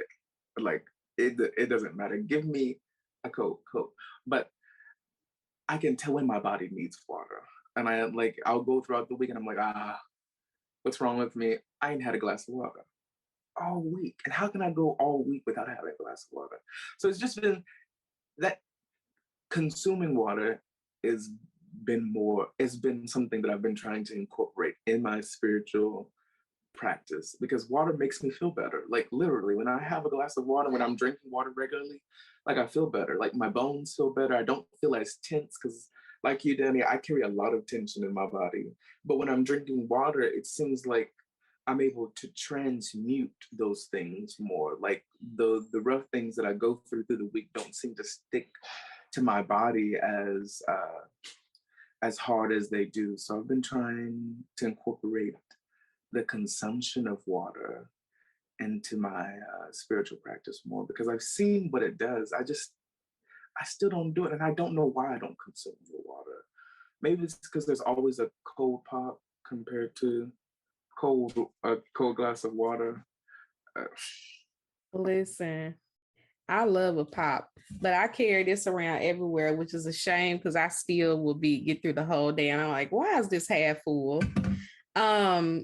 Like it doesn't matter. Give me a cold Coke. But I can tell when my body needs water. And I'll go throughout the week and I'm like, what's wrong with me? I ain't had a glass of water all week. And how can I go all week without having a glass of water? So it's just been that consuming water is it's been something that I've been trying to incorporate in my spiritual practice, because water makes me feel better. Like literally, when I have a glass of water, when I'm drinking water regularly, like I feel better. Like my bones feel better. I don't feel as tense, because like you, Danny, I carry a lot of tension in my body. But when I'm drinking water, it seems like I'm able to transmute those things more. Like the rough things that I go through the week don't seem to stick to my body as hard as they do. So I've been trying to incorporate the consumption of water into my spiritual practice more, because I've seen what it does. I still don't do it, and I don't know why I don't consume the water. Maybe it's because there's always a cold pop compared to a cold glass of water. Listen, I love a pop, but I carry this around everywhere, which is a shame because I still will get through the whole day. And I'm like, why is this half full? I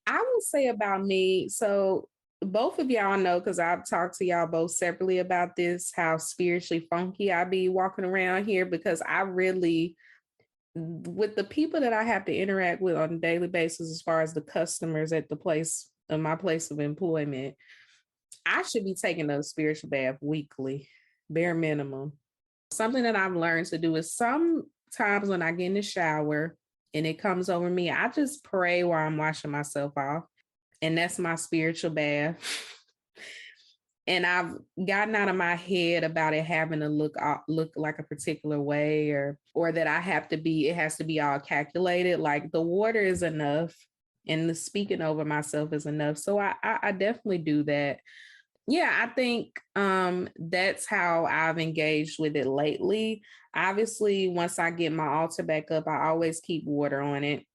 will say about me, so both of y'all know, because I've talked to y'all both separately about this, how spiritually funky I be walking around here, because I really, with the people that I have to interact with on a daily basis, as far as the customers at my place of employment, I should be taking a spiritual bath weekly, bare minimum. Something that I've learned to do is sometimes when I get in the shower and it comes over me, I just pray while I'm washing myself off. And that's my spiritual bath. And I've gotten out of my head about it having to look like a particular way, or that it has to be all calculated. Like the water is enough and the speaking over myself is enough. So I definitely do that. Yeah, I think that's how I've engaged with it lately. Obviously, once I get my altar back up, I always keep water on it.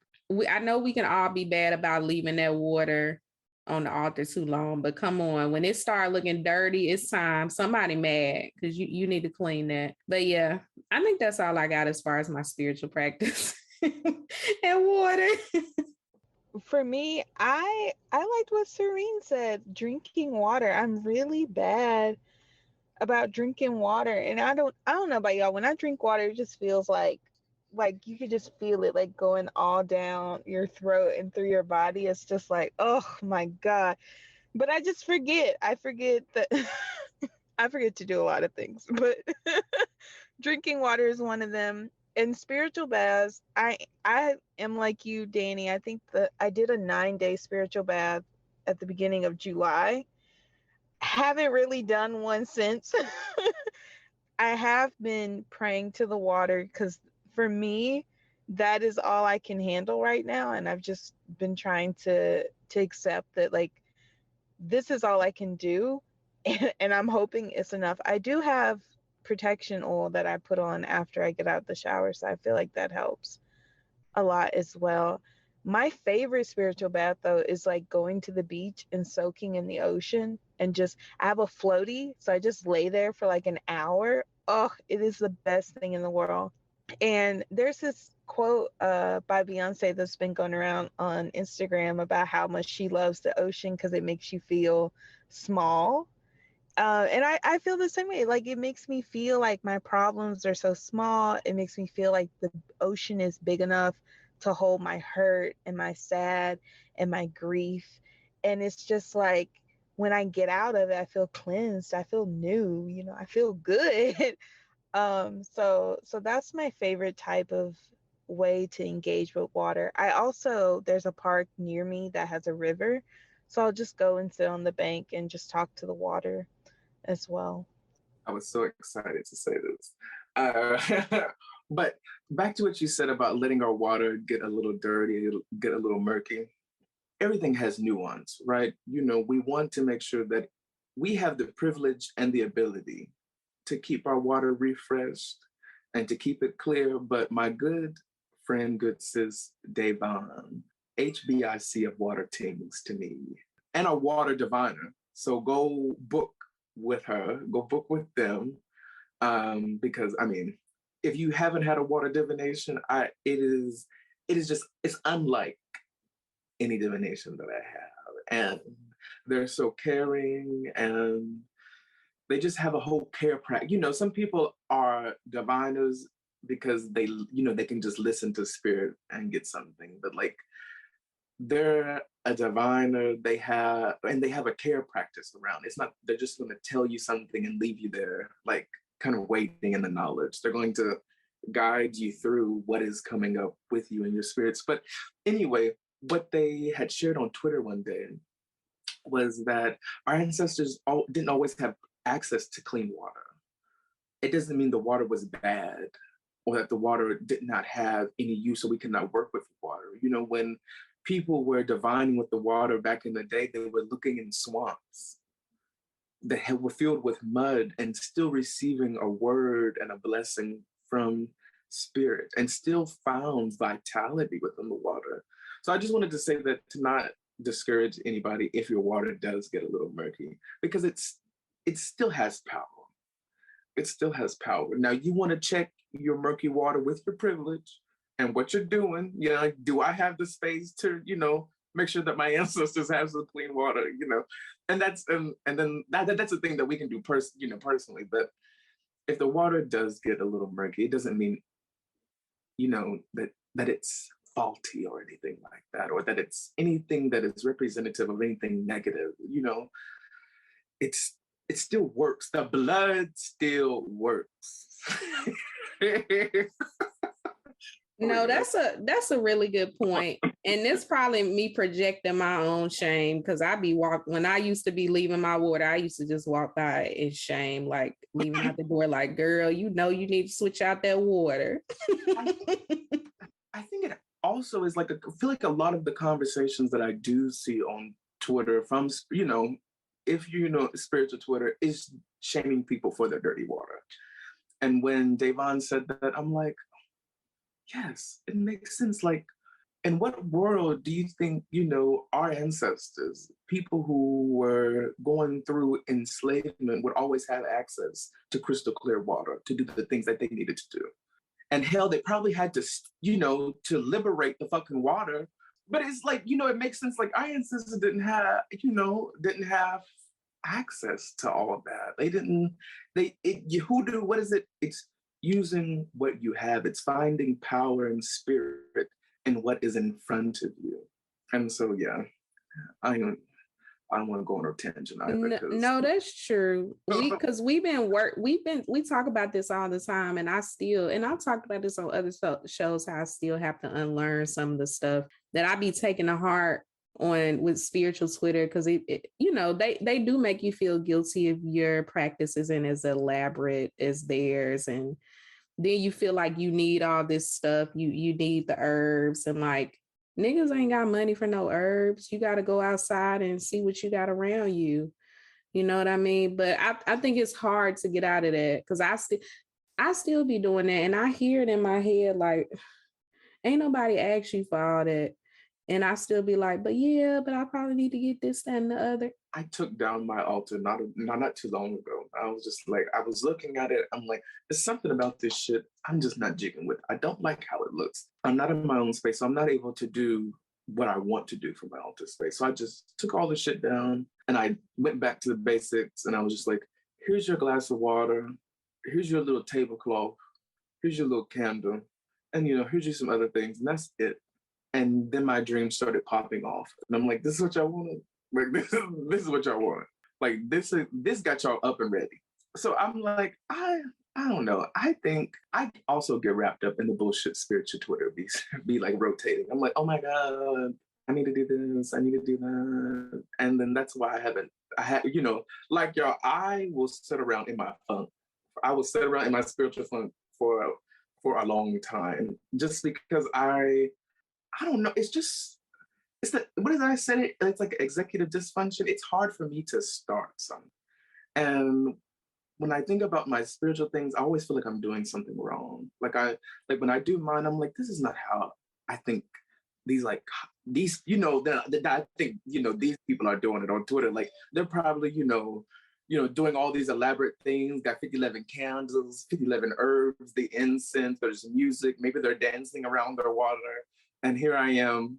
I know we can all be bad about leaving that water on the altar too long, but come on, when it starts looking dirty, it's time. Somebody mad because you need to clean that. But yeah, I think that's all I got as far as my spiritual practice and water. For me, I liked what Serene said. Drinking water. I'm really bad about drinking water, and I don't know about y'all. When I drink water, it just feels like you could just feel it like going all down your throat and through your body. It's just like, oh my God. But I just forget. I forget that I forget to do a lot of things, but drinking water is one of them. And spiritual baths, I am like you, Danny. I think that I did a 9-day spiritual bath at the beginning of July. Haven't really done one since. I have been praying to the water because for me, that is all I can handle right now. And I've just been trying to accept that, like, this is all I can do. And I'm hoping it's enough. I do have protection oil that I put on after I get out of the shower. So I feel like that helps a lot as well. My favorite spiritual bath, though, is like going to the beach and soaking in the ocean and I have a floaty. So I just lay there for like an hour. Oh, it is the best thing in the world. And there's this quote by Beyonce that's been going around on Instagram about how much she loves the ocean because it makes you feel small. And I feel the same way. Like, it makes me feel like my problems are so small. It makes me feel like the ocean is big enough to hold my hurt and my sad and my grief. And it's just like, when I get out of it, I feel cleansed. I feel new, I feel good. So that's my favorite type of way to engage with water. There's a park near me that has a river. So I'll just go and sit on the bank and just talk to the water as well. I was so excited to say this. But back to what you said about letting our water get a little dirty, get a little murky. Everything has nuance, right? We want to make sure that we have the privilege and the ability to keep our water refreshed and to keep it clear. But my good friend, good sis, Devon, HBIC of water things to me, and a water diviner. So go book with her, go book with them. Because I mean, if you haven't had a water divination, it's unlike any divination that I have. And they're so caring, and they just have a whole care practice. You know, some people are diviners because they can just listen to spirit and get something. But like, they're a diviner, they have a care practice around. It's not, they're just going to tell you something and leave you there, like kind of waiting in the knowledge. They're going to guide you through what is coming up with you and your spirits. But anyway, what they had shared on Twitter one day was that our ancestors didn't always have access to clean water. It doesn't mean the water was bad or that the water did not have any use or we could not work with water. You know, when people were divining with the water back in the day, they were looking in swamps that were filled with mud and still receiving a word and a blessing from spirit and still found vitality within the water. So I just wanted to say that, to not discourage anybody if your water does get a little murky, because it still has power. It still has power. Now, you want to check your murky water with your privilege and what you're doing. You know, do I have the space to, make sure that my ancestors have some clean water, and that's the thing that we can do personally. But if the water does get a little murky, it doesn't mean, that it's faulty or anything like that, or that it's anything that is representative of anything negative. It still works. The blood still works. No, that's a really good point. And it's probably me projecting my own shame, because when I used to be leaving my water, I used to just walk by in shame, like leaving out the door, like, girl, you need to switch out that water. I think it also is like, I feel like a lot of the conversations that I do see on Twitter from, if spiritual Twitter, is shaming people for their dirty water. And when Devon said that, I'm like, yes, it makes sense. Like, in what world do you think, our ancestors, people who were going through enslavement, would always have access to crystal clear water to do the things that they needed to do? And hell, they probably had to, to liberate the fucking water. But it's like, it makes sense. Like, our ancestors didn't have access to all of that. Hoodoo, what is it? It's using what you have. It's finding power and spirit in what is in front of you. And so, yeah, I don't want to go on a tangent either. No, that's true. We talk about this all the time, and I've talked about this on other shows, how I still have to unlearn some of the stuff that I be taking to heart on with spiritual Twitter, because they do make you feel guilty if your practice isn't as elaborate as theirs, and then you feel like you need all this stuff. You need the herbs, and like, niggas ain't got money for no herbs. You got to go outside and see what you got around you. You know what I mean? But I think it's hard to get out of that, because I still be doing that, and I hear it in my head like, ain't nobody asked you for all that. And I still be like, but I probably need to get this, that, and the other. I took down my altar not too long ago. I was just like, I was looking at it. I'm like, there's something about this shit I'm just not jigging with. I don't like how it looks. I'm not in my own space, so I'm not able to do what I want to do for my altar space. So I just took all the shit down, and I went back to the basics, and I was just like, here's your glass of water. Here's your little tablecloth. Here's your little candle. And, here's just some other things. And that's it. And then my dreams started popping off. And I'm like, this is what y'all wanted? Like, this is what y'all wanted. Like, this got y'all up and ready. So I'm like, I don't know. I think I also get wrapped up in the bullshit spiritual Twitter be like rotating. I'm like, oh my God, I need to do this. I need to do that. And then that's why like y'all, I will sit around in my funk. I will sit around in my spiritual funk for a long time, just because I don't know. What did I say? It's like executive dysfunction. It's hard for me to start something. And when I think about my spiritual things, I always feel like I'm doing something wrong. Like when I do mine, I'm like, this is not how I think these, that I think, these people are doing it on Twitter. Like they're probably, doing all these elaborate things, got 5011 candles, 5011 herbs, the incense, there's music, maybe they're dancing around their water. And here I am,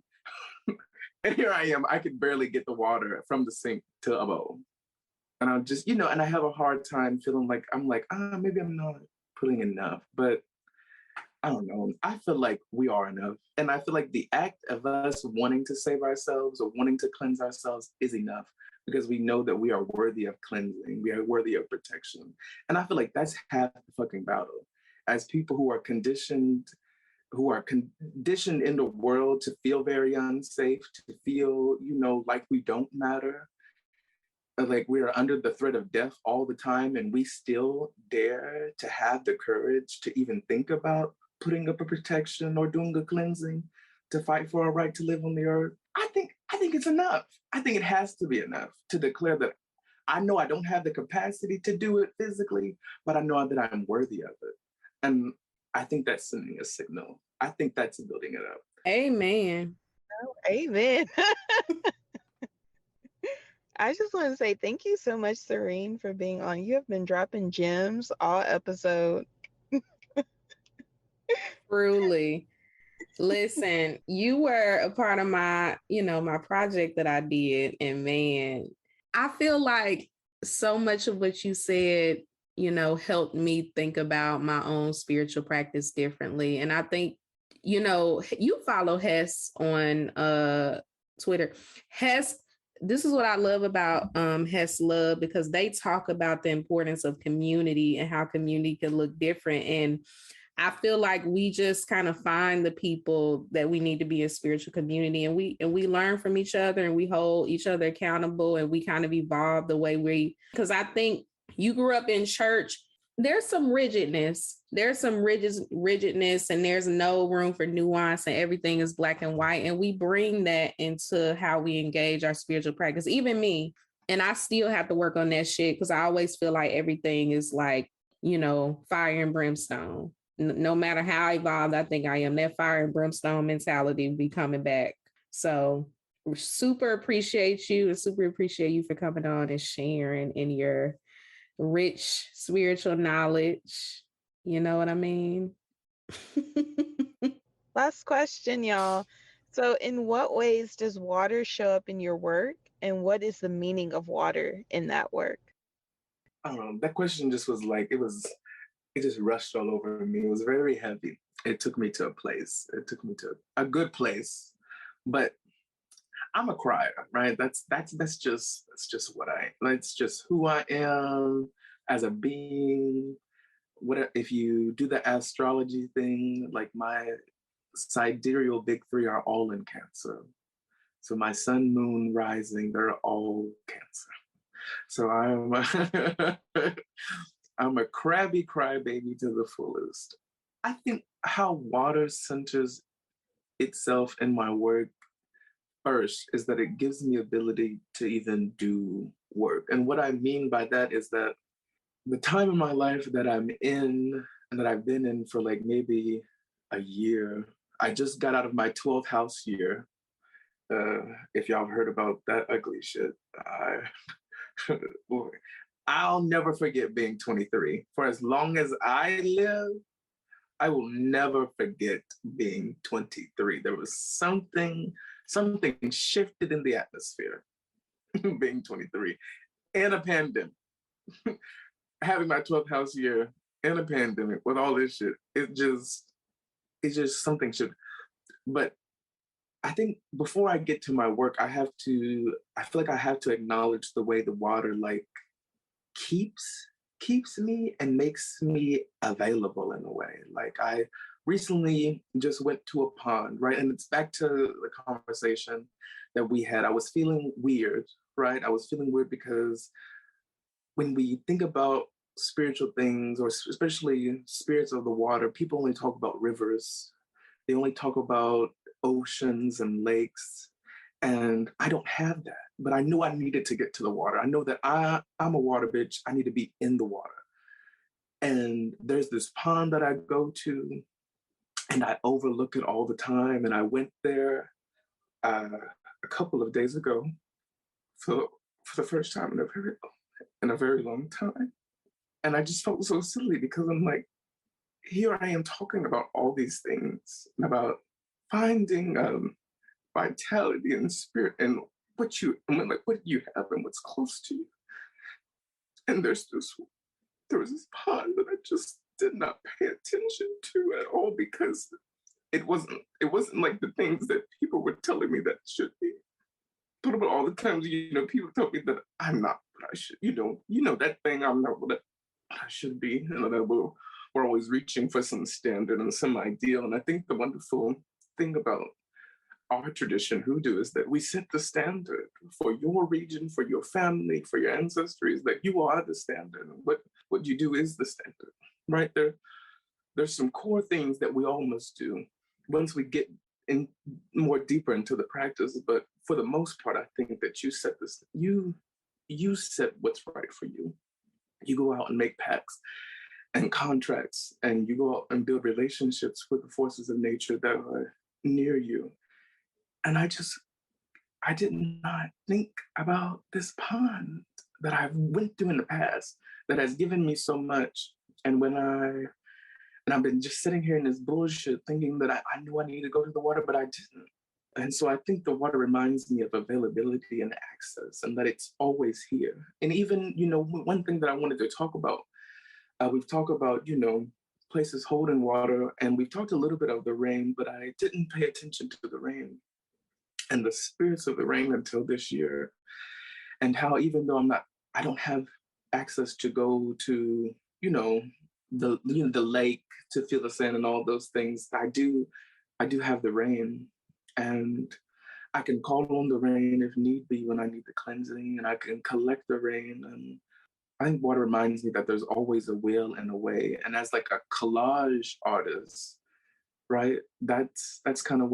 I can barely get the water from the sink to a bowl. And I'm just, and I have a hard time feeling like, maybe I'm not putting enough, but I don't know. I feel like we are enough. And I feel like the act of us wanting to save ourselves or wanting to cleanse ourselves is enough because we know that we are worthy of cleansing. We are worthy of protection. And I feel like that's half the fucking battle. As people who are conditioned in the world to feel very unsafe, to feel, like we don't matter, like we are under the threat of death all the time, and we still dare to have the courage to even think about putting up a protection or doing a cleansing to fight for our right to live on the earth. I think it's enough. I think it has to be enough to declare that I know I don't have the capacity to do it physically, but I know that I'm worthy of it. And I think that's sending a signal. I think that's building it up. Amen. Oh, amen. I just want to say thank you so much, Sirene, for being on. You have been dropping gems all episode. Truly. Listen, you were a part of my, my project that I did. And man, I feel like so much of what you said, helped me think about my own spiritual practice differently. And I think, you follow Hess on Twitter. Hess, this is what I love about Hess Love, because they talk about the importance of community and how community can look different. And I feel like we just kind of find the people that we need to be in spiritual community, and we learn from each other, and we hold each other accountable, and we kind of evolve the way because I think you grew up in church. There's some rigidness. There's some rigidness, and there's no room for nuance, and everything is black and white. And we bring that into how we engage our spiritual practice. Even me, and I still have to work on that shit because I always feel like everything is like, fire and brimstone. No matter how evolved I think I am, that fire and brimstone mentality will be coming back. So super appreciate you, and super appreciate you for coming on and sharing in your rich spiritual knowledge. You know what I mean? Last question, y'all. So, in what ways does water show up in your work, and what is the meaning of water in that work? That question just was like, it just rushed all over me. It was very heavy. It took me to a place. It took me to a good place. But I'm a crier, right? That's just that's just who I am as a being. What if you do the astrology thing, like my sidereal big three are all in Cancer. So my sun, moon, rising, they're all Cancer. So I'm a crabby crybaby to the fullest. I think how water centers itself in my work first is that it gives me ability to even do work. And what I mean by that is that the time in my life that I'm in and that I've been in for like maybe a year, I just got out of my 12th house year. If y'all have heard about that ugly shit, I'll never forget being 23. For as long as I live, I will never forget being 23. There was something shifted in the atmosphere being 23 in a pandemic. Having my 12th house year in a pandemic with all this shit, it's just something should. But I think before I get to my work, I feel like I have to acknowledge the way the water like keeps me and makes me available in a way. Like I recently just went to a pond, right? And it's back to the conversation that we had. I was feeling weird, right? I was feeling weird because when we think about spiritual things, or especially spirits of the water, people only talk about rivers. They only talk about oceans and lakes. And I don't have that, but I knew I needed to get to the water. I know that I'm a water bitch. I need to be in the water. And there's this pond that I go to, and I overlook it all the time. And I went there a couple of days ago for the first time in a very long time. And I just felt so silly because I'm like, here I am talking about all these things, about finding vitality and spirit and what do you have and what's close to you. And there was this pond that I just did not pay attention to at all because it wasn't like the things that people were telling me that should be. But about all the times, people tell me that I'm not what I should, that thing, I'm not what I should be. That we're always reaching for some standard and some ideal. And I think the wonderful thing about our tradition, Hoodoo, is that we set the standard for your region, for your family, for your ancestries, that you are the standard. And what you do is the standard, right? There's some core things that we all must do once we get in more deeper into the practice. But for the most part, I think that you set what's right for you. You go out and make pacts and contracts, and you go out and build relationships with the forces of nature that are near you. And I did not think about this pond that I went through in the past that has given me so much. And I've been just sitting here in this bullshit thinking that I knew I needed to go to the water, but I didn't. And so I think the water reminds me of availability and access, and that it's always here. And even, one thing that I wanted to talk about, we've talked about, places holding water, and we've talked a little bit of the rain, but I didn't pay attention to the rain and the spirits of the rain until this year. And how even though I don't have access to go to, the lake to feel the sand and all those things, I do have the rain, and I can call on the rain if need be when I need the cleansing, and I can collect the rain. And I think water reminds me that there's always a will and a way. And as like a collage artist, right? That's kind of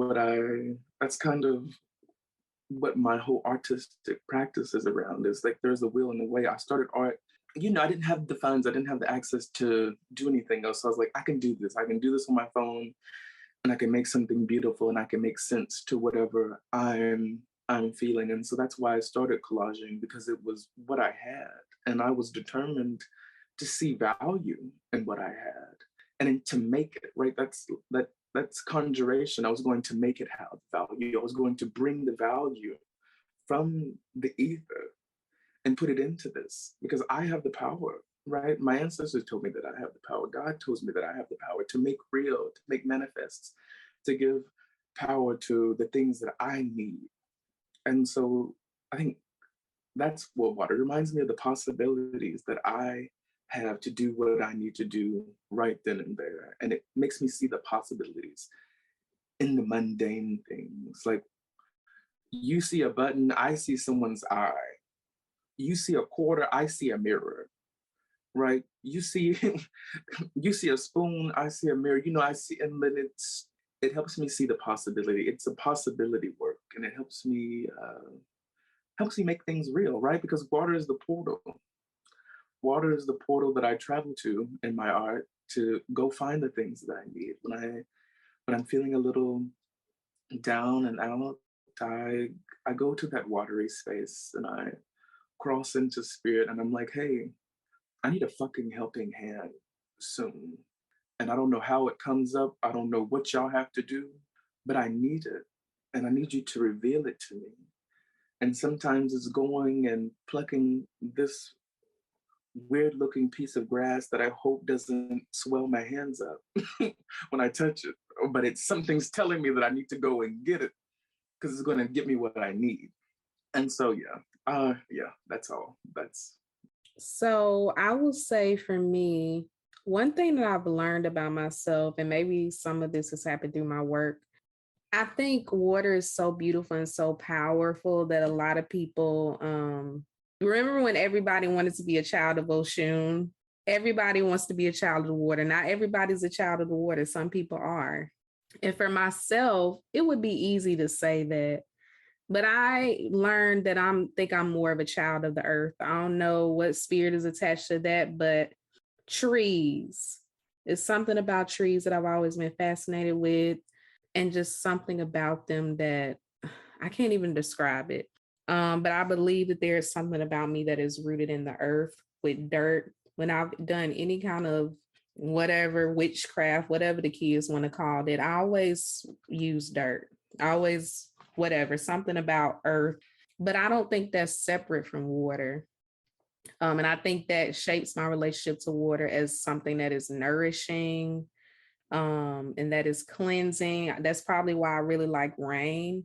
what my whole artistic practice is around, is like there's a will and a way. I started art, I didn't have the funds, I didn't have the access to do anything else. So I was like, I can do this on my phone, and I can make something beautiful, and I can make sense to whatever I'm feeling. And so that's why I started collaging, because it was what I had. And I was determined to see value in what I had and to make it, right? That's conjuration. I was going to make it have value. I was going to bring the value from the ether and put it into this, because I have the power, right? My ancestors told me that I have the power. God tells me that I have the power to make real, to make manifests, to give power to the things that I need. And so I think that's what water reminds me of, the possibilities that I have to do what I need to do right then and there. And it makes me see the possibilities in the mundane things. Like, you see a button, I see someone's eye. You see a quarter, I see a mirror, right? You see a spoon, I see a mirror. I see, and then it helps me see the possibility. It's a possibility work, and it helps me make things real, right? Because water is the portal. Water is the portal that I travel to in my art to go find the things that I need. When I'm feeling a little down and out, I go to that watery space and I cross into spirit, and I'm like, hey, I need a fucking helping hand soon. And I don't know how it comes up. I don't know what y'all have to do, but I need it. And I need you to reveal it to me. And sometimes it's going and plucking this weird looking piece of grass that I hope doesn't swell my hands up when I touch it. But something's telling me that I need to go and get it, because it's going to give me what I need. And so, that's all. So I will say, for me, one thing that I've learned about myself, and maybe some of this has happened through my work, I think water is so beautiful and so powerful that a lot of people, remember when everybody wanted to be a child of Oshun? Everybody wants to be a child of the water. Not everybody's a child of the water. Some people are. And for myself, it would be easy to say that But I learned that I'm more of a child of the earth. I don't know what spirit is attached to that, but trees. It's something about trees that I've always been fascinated with, and just something about them that I can't even describe it. But I believe that there is something about me that is rooted in the earth with dirt. When I've done any kind of whatever, witchcraft, whatever the kids want to call it, I always use dirt. I always, whatever, something about earth. But I don't think that's separate from water. And I think that shapes my relationship to water as something that is nourishing, and that is cleansing. That's probably why I really like rain.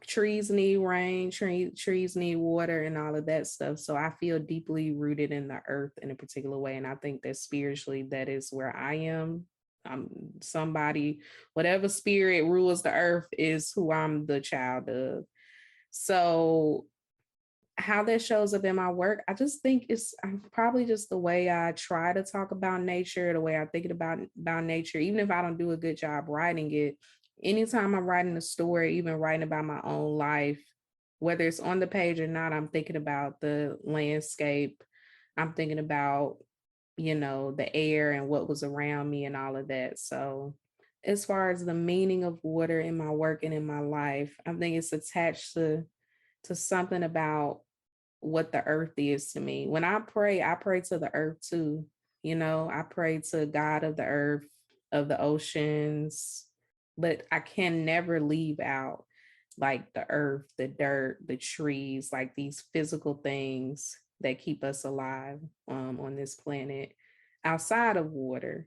Trees need rain, trees need water, and all of that stuff. So I feel deeply rooted in the earth in a particular way. And I think that spiritually, that is where I am. I'm somebody, whatever spirit rules the earth is who I'm the child of. So how that shows up in my work, I just think it's probably just the way I try to talk about nature, the way I think about nature, even if I don't do a good job writing it. Anytime I'm writing a story, even writing about my own life, whether it's on the page or not, I'm thinking about the landscape. I'm thinking about, the air and what was around me and all of that. So as far as the meaning of water in my work and in my life, I think it's attached to something about what the earth is to me. When I pray to the earth too. I pray to God of the earth, of the oceans, but I can never leave out like the earth, the dirt, the trees, like these physical things that keep us alive on this planet outside of water.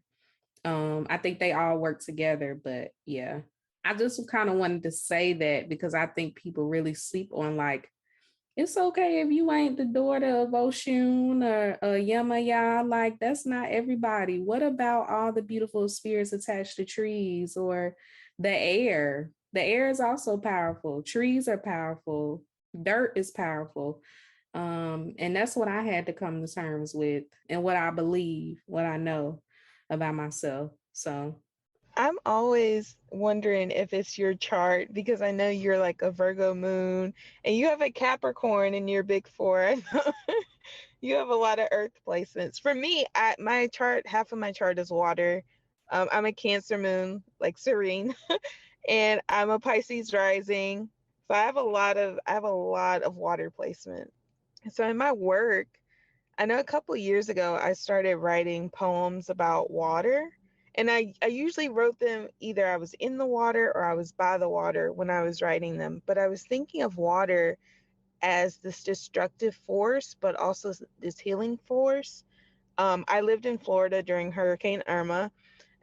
I think they all work together, but yeah, I just kind of wanted to say that because I think people really sleep on like, it's okay if you ain't the daughter of Oshun or Yamaya. Like, that's not everybody. What about all the beautiful spirits attached to trees or the air? The air is also powerful. Trees are powerful. Dirt is powerful. And that's what I had to come to terms with and what I believe, what I know about myself. So I'm always wondering if it's your chart because I know you're like a Virgo moon and you have a Capricorn in your big four. You have a lot of earth placements. For me, my chart, half of my chart is water. I'm a Cancer moon, like Serene, and I'm a Pisces rising. So I have a lot of water placement. So in my work, I know a couple years ago I started writing poems about water. And I usually wrote them either I was in the water or I was by the water when I was writing them. But I was thinking of water as this destructive force, but also this healing force. I lived in Florida during Hurricane Irma.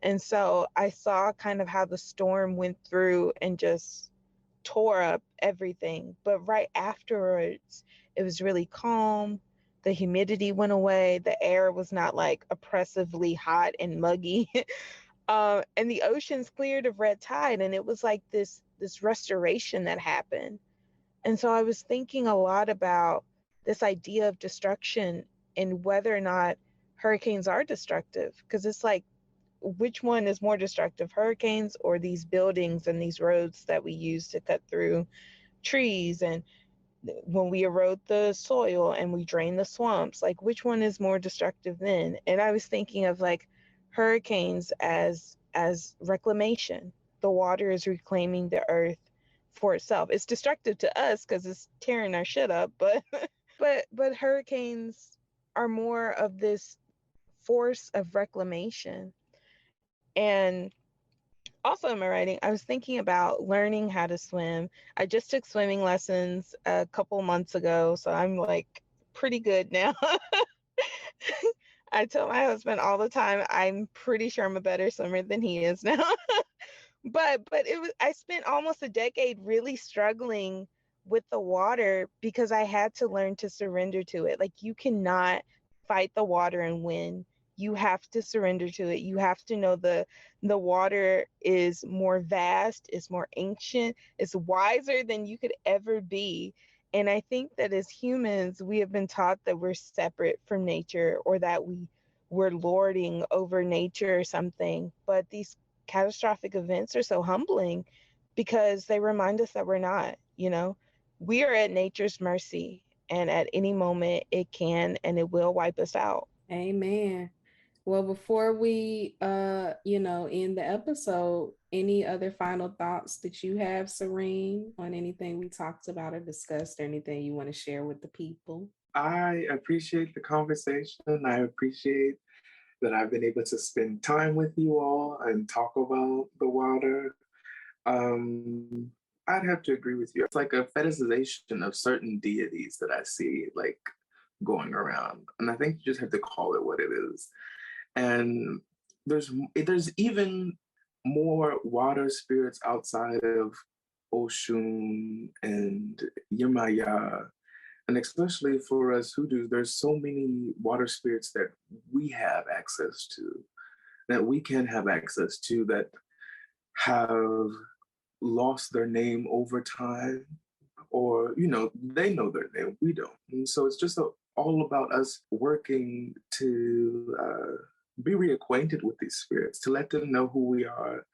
And so I saw kind of how the storm went through and just tore up everything. But right afterwards, it was really calm. The humidity went away. The air was not like oppressively hot and muggy. And the oceans cleared of red tide. And it was like this restoration that happened. And so I was thinking a lot about this idea of destruction and whether or not hurricanes are destructive. Because it's like, which one is more destructive, hurricanes or these buildings and these roads that we use to cut through trees and when we erode the soil and we drain the swamps, like which one is more destructive then? And I was thinking of like hurricanes as reclamation. The water is reclaiming the earth for itself. It's destructive to us because it's tearing our shit up, but but hurricanes are more of this force of reclamation. And also in my writing, I was thinking about learning how to swim. I just took swimming lessons a couple months ago, so I'm like pretty good now. I tell my husband all the time, I'm pretty sure I'm a better swimmer than he is now. But I spent almost a decade really struggling with the water because I had to learn to surrender to it. Like you cannot fight the water and win. You have to surrender to it. You have to know the water is more vast, it's more ancient, it's wiser than you could ever be. And I think that as humans, we have been taught that we're separate from nature or that we're lording over nature or something. But these catastrophic events are so humbling because they remind us that we're not, you know? We are at nature's mercy, and at any moment it can and it will wipe us out. Amen. Well, before we end the episode, any other final thoughts that you have, Serene, on anything we talked about or discussed, or anything you want to share with the people? I appreciate the conversation. I appreciate that I've been able to spend time with you all and talk about the water. I'd have to agree with you. It's like a fetishization of certain deities that I see like going around, and I think you just have to call it what it is. And there's even more water spirits outside of Oshun and Yemaya, and especially for us Hoodoos, there's so many water spirits that we have access to, that we can have access to, that have lost their name over time, or they know their name, we don't. And so it's just all about us working to be reacquainted with these spirits, to let them know who we are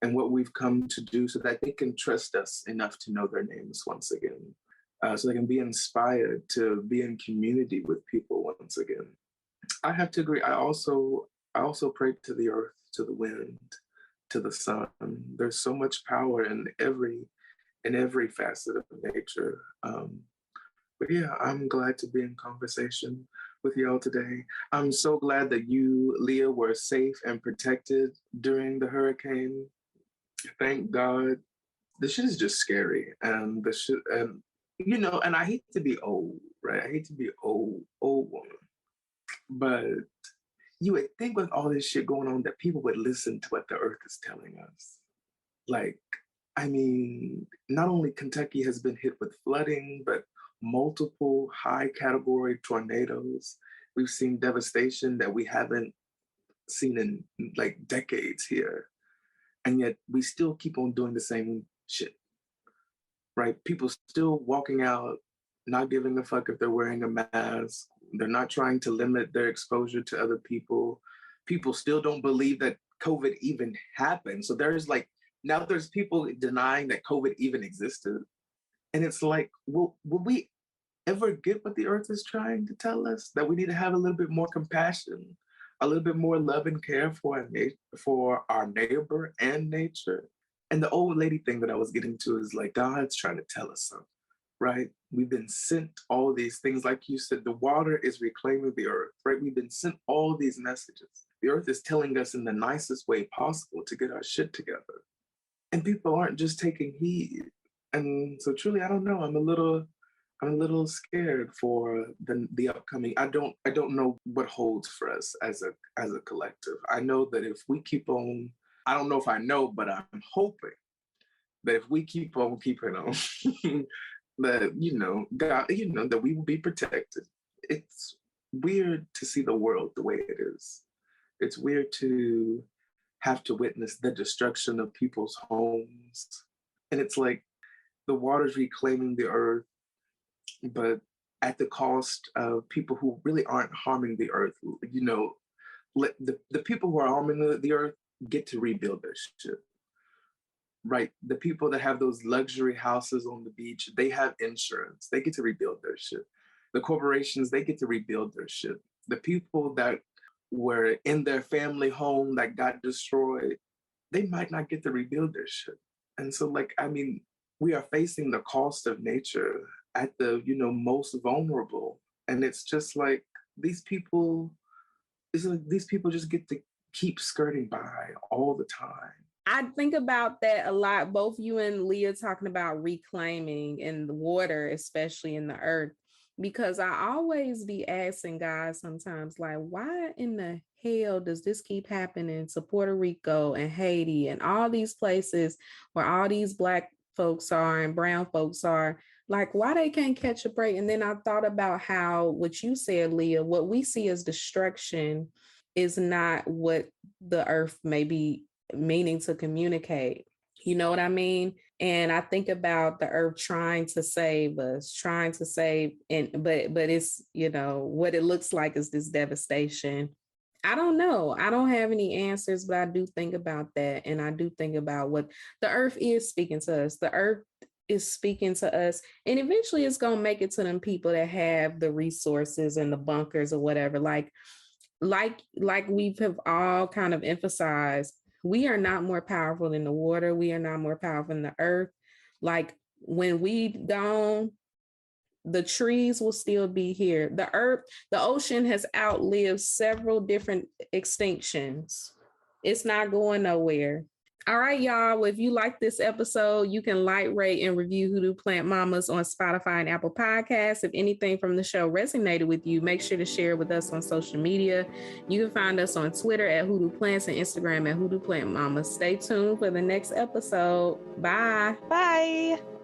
and what we've come to do, so that they can trust us enough to know their names once again, so they can be inspired to be in community with people once again. I have to agree. I also pray to the earth, to the wind, to the sun. There's so much power in every facet of nature. But yeah, I'm glad to be in conversation with y'all today. I'm so glad that you, Leah, were safe and protected during the hurricane. Thank God. This shit is just scary, and and I hate to be old, right? I hate to be old woman, but you would think with all this shit going on that people would listen to what the earth is telling us. Like, I mean, not only Kentucky has been hit with flooding, but multiple high category tornadoes. We've seen devastation that we haven't seen in like decades here. And yet we still keep on doing the same shit, right? People still walking out, not giving a fuck if they're wearing a mask. They're not trying to limit their exposure to other people. People still don't believe that COVID even happened. So now there's people denying that COVID even existed. And it's like, will we ever get what the earth is trying to tell us? That we need to have a little bit more compassion, a little bit more love and care for our neighbor and nature. And the old lady thing that I was getting to is like, God's trying to tell us something, right? We've been sent all these things. Like you said, the water is reclaiming the earth, right? We've been sent all these messages. The earth is telling us in the nicest way possible to get our shit together. And people aren't just taking heed. And so truly, I don't know. I'm a little scared for the upcoming. I don't know what holds for us as a collective. I know that if we keep on, I don't know if I know, but I'm hoping that if we keep on keeping on, that God, that we will be protected. It's weird to see the world the way it is. It's weird to have to witness the destruction of people's homes. And it's like the water's reclaiming the earth, but at the cost of people who really aren't harming the earth. Let the people who are harming the earth get to rebuild their shit. Right? The people that have those luxury houses on the beach, they have insurance. They get to rebuild their shit. The corporations, they get to rebuild their shit. The people that were in their family home that got destroyed, they might not get to rebuild their shit. And so, we are facing the cost of nature at the, most vulnerable. And it's just like these people just get to keep skirting by all the time. I think about that a lot. Both you and Leah talking about reclaiming in the water, especially in the earth, because I always be asking guys sometimes, like, why in the hell does this keep happening to Puerto Rico and Haiti and all these places where all these Black folks are and brown folks are? Like, why they can't catch a break? And then I thought about how what you said, Leah, what we see as destruction is not what the earth may be meaning to communicate. You know what I mean? And I think about the earth trying to save us, but it's, what it looks like is this devastation. I don't know. I don't have any answers, but I do think about that. And I do think about what the earth is speaking to us. The earth is speaking to us, and eventually it's going to make it to them people that have the resources and the bunkers or whatever. Like we have all kind of emphasized, we are not more powerful than the water. We are not more powerful than the earth. Like when we gone, the trees will still be here. The earth, the ocean has outlived several different extinctions. It's not going nowhere. All right, y'all. Well, if you like this episode, you can like, rate, and review Hoodoo Plant Mamas on Spotify and Apple Podcasts. If anything from the show resonated with you, make sure to share it with us on social media. You can find us on Twitter at Hoodoo Plants and Instagram at Hoodoo Plant Mamas. Stay tuned for the next episode. Bye. Bye.